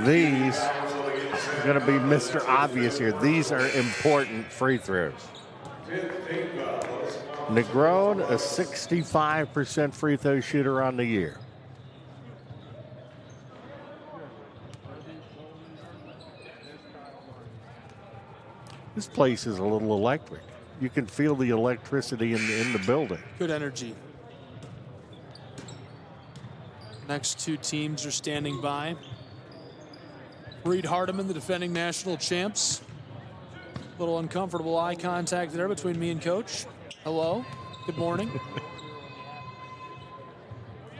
These are going to be Mr. Obvious here. These are important free throws. Negron, a 65% free throw shooter on the year. This place is a little electric. You can feel the electricity in the building. Good energy. Next two teams are standing by. Reed Hardeman, the defending national champs. A little uncomfortable eye contact there between me and Coach. Hello. Good morning.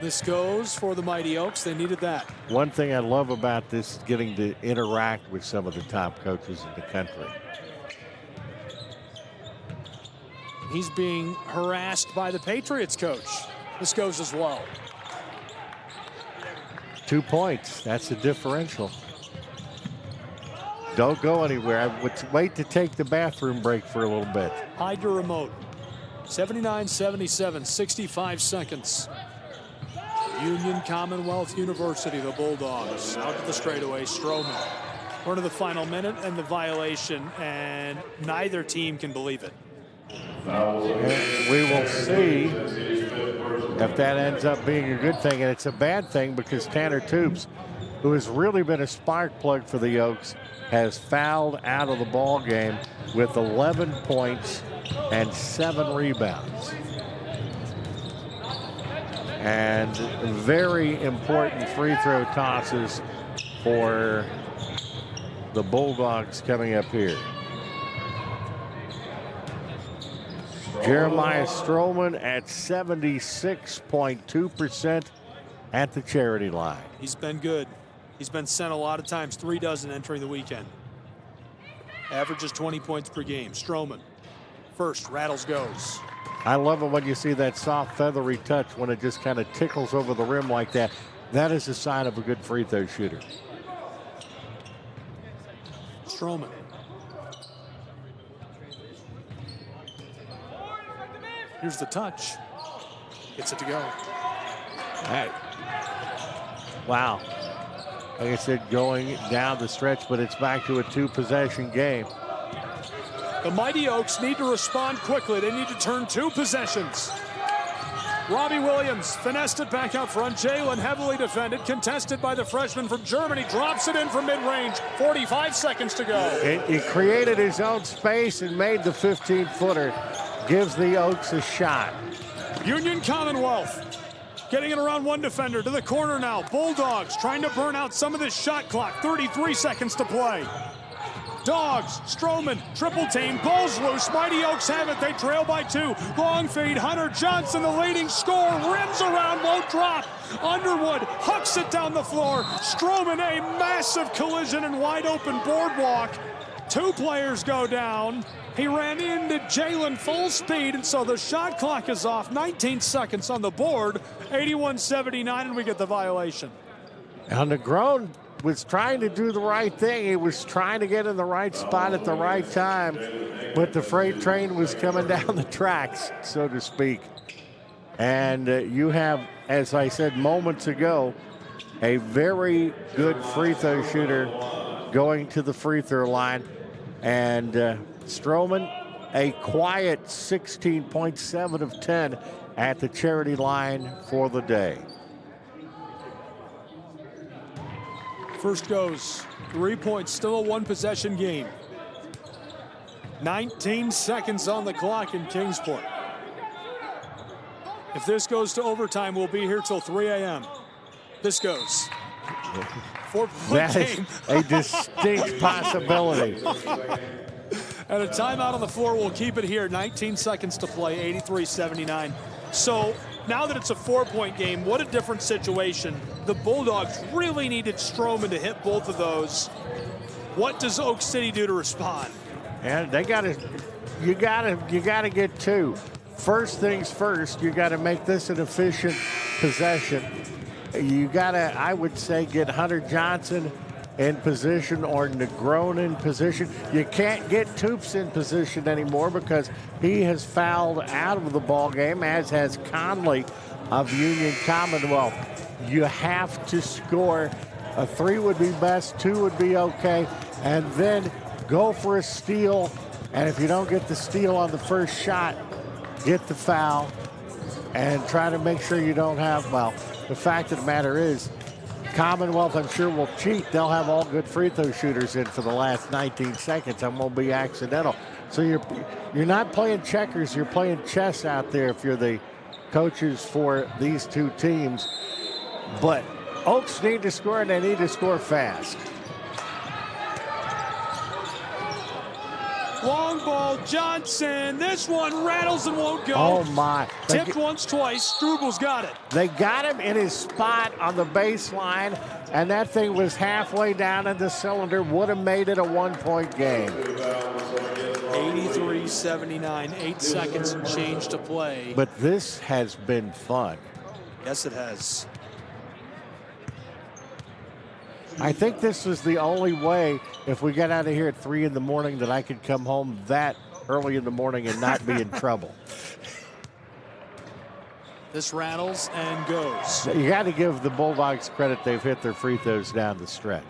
This goes for the Mighty Oaks. They needed that. One thing I love about this is getting to interact with some of the top coaches in the country. He's being harassed by the Patriots coach. This goes as well. 2 points. That's the differential. Don't go anywhere. I would wait to take the bathroom break for a little bit. Hide your remote. 79-77, 65 seconds. Union Commonwealth University, the Bulldogs. Out to the straightaway, Stroman. We're to the final minute and the violation, and neither team can believe it. And we will see if that ends up being a good thing. And it's a bad thing because Tanner Toops, who has really been a spark plug for the Oaks, has fouled out of the ball game with 11 points and 7 rebounds. And very important free throw tosses for the Bulldogs coming up here. Jeremiah Stroman at 76.2% at the charity line. He's been good. He's been sent a lot of times, 3 dozen entering the weekend. Averages 20 points per game. Stroman, first, rattles goes. I love it when you see that soft, feathery touch when it just kind of tickles over the rim like that. That is a sign of a good free throw shooter. Stroman. Here's the touch. Gets it to go. Hey. Wow. Like I said, going down the stretch, but it's back to a 2-possession game. The Mighty Oaks need to respond quickly. They need to turn 2 possessions. Robbie Williams finessed it back out front. Jalen heavily defended, contested by the freshman from Germany. Drops it in from mid-range. 45 seconds to go. He created his own space and made the 15-footer. Gives the Oaks a shot. Union Commonwealth getting it around one defender to the corner now. Bulldogs trying to burn out some of this shot clock. 33 seconds to play. Dogs, Stroman, triple team, balls loose. Mighty Oaks have it. They trail by 2. Long feed, Hunter Johnson, the leading scorer, rims around, won't drop. Underwood hucks it down the floor. Stroman, a massive collision and wide open boardwalk. 2 players go down. He ran into Jalen full speed, and so the shot clock is off. 19 seconds on the board. 81-79, and we get the violation. And Negron was trying to do the right thing. He was trying to get in the right spot at the right time, but the freight train was coming down the tracks, so to speak. And you have, as I said moments ago, a very good free throw shooter going to the free throw line. And Stroman, a quiet 16.7 of 10 at the charity line for the day. First goes, 3 points, still a 1-possession game. 19 seconds on the clock in Kingsport. If this goes to overtime, we'll be here till 3 a.m. This goes. 4-point game. That is a distinct possibility. And a timeout on the floor will keep it here. 19 seconds to play, 83-79. So now that it's a 4-point game, what a different situation. The Bulldogs really needed Stroman to hit both of those. What does Oak City do to respond? And they you gotta get 2. First things first, you gotta make this an efficient possession. You gotta, I would say, get Hunter Johnson in position or Negron in position. You can't get Toops in position anymore because he has fouled out of the ball game, as has Conley of Union Commonwealth. You have to score. A 3 would be best, 2 would be okay, and then go for a steal. And if you don't get the steal on the first shot, get the foul and try to make sure you don't have, well, the fact of the matter is, Commonwealth, I'm sure, will cheat. They'll have all good free throw shooters in for the last 19 seconds and won't be accidental. So you're not playing checkers, you're playing chess out there if you're the coaches for these 2 teams. But Oaks need to score, and they need to score fast. Long ball, Johnson. This one rattles and won't go. Oh, my. Tipped once, twice. Strubal's got it. They got him in his spot on the baseline, and that thing was halfway down in the cylinder. Would have made it a one-point game. 83-79, 8 seconds and change to play. But this has been fun. Yes, it has. I think this was the only way, if we got out of here at 3 in the morning, that I could come home that early in the morning and not be in trouble. This rattles and goes. You got to give the Bulldogs credit. They've hit their free throws down the stretch.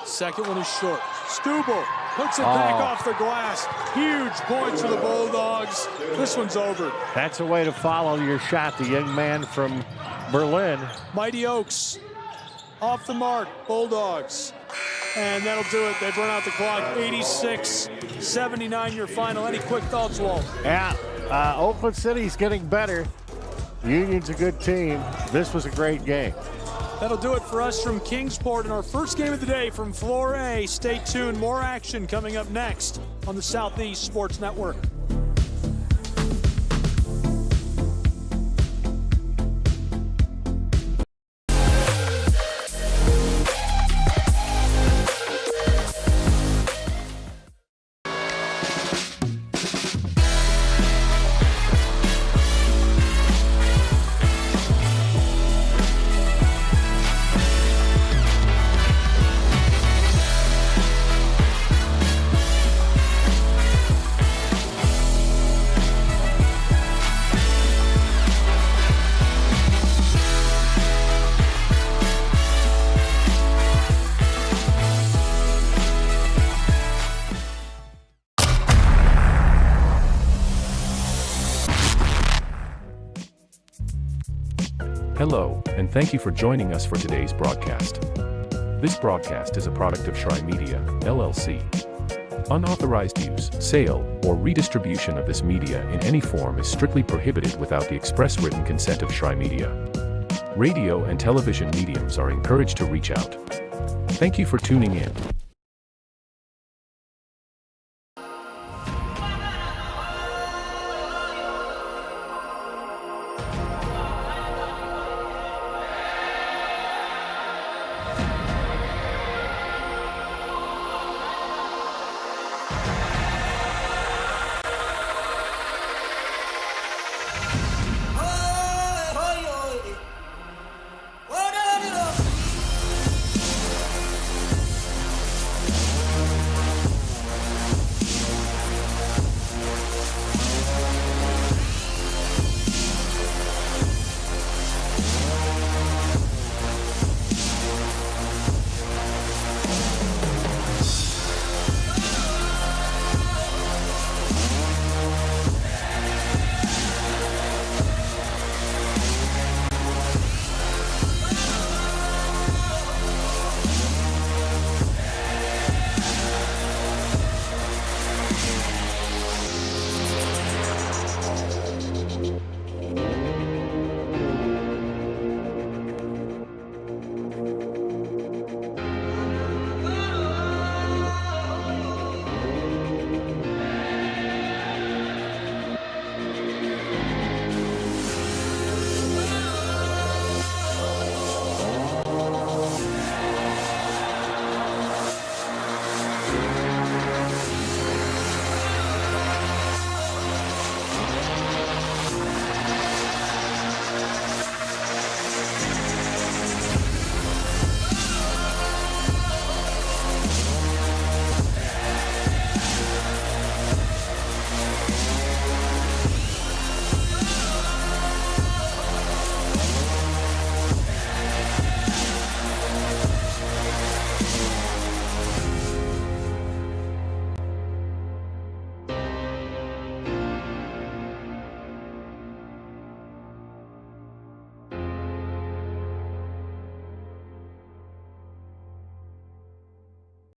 Second one is short. Stubel puts it back off the glass. Huge points for the Bulldogs. This one's over. That's a way to follow your shot. The young man from Berlin. Mighty Oaks off the mark. Bulldogs. And that'll do it. They've run out the clock. 86-79 your final. Any quick thoughts, Walt? Yeah, Oakland City's getting better. Union's a good team. This was a great game. That'll do it for us from Kingsport in our first game of the day from Floor A. Stay tuned. More action coming up next on the Southeast Sports Network. Hello, and thank you for joining us for today's broadcast. This broadcast is a product of Shry Media, LLC. Unauthorized use, sale, or redistribution of this media in any form is strictly prohibited without the express written consent of Shry Media. Radio and television mediums are encouraged to reach out. Thank you for tuning in.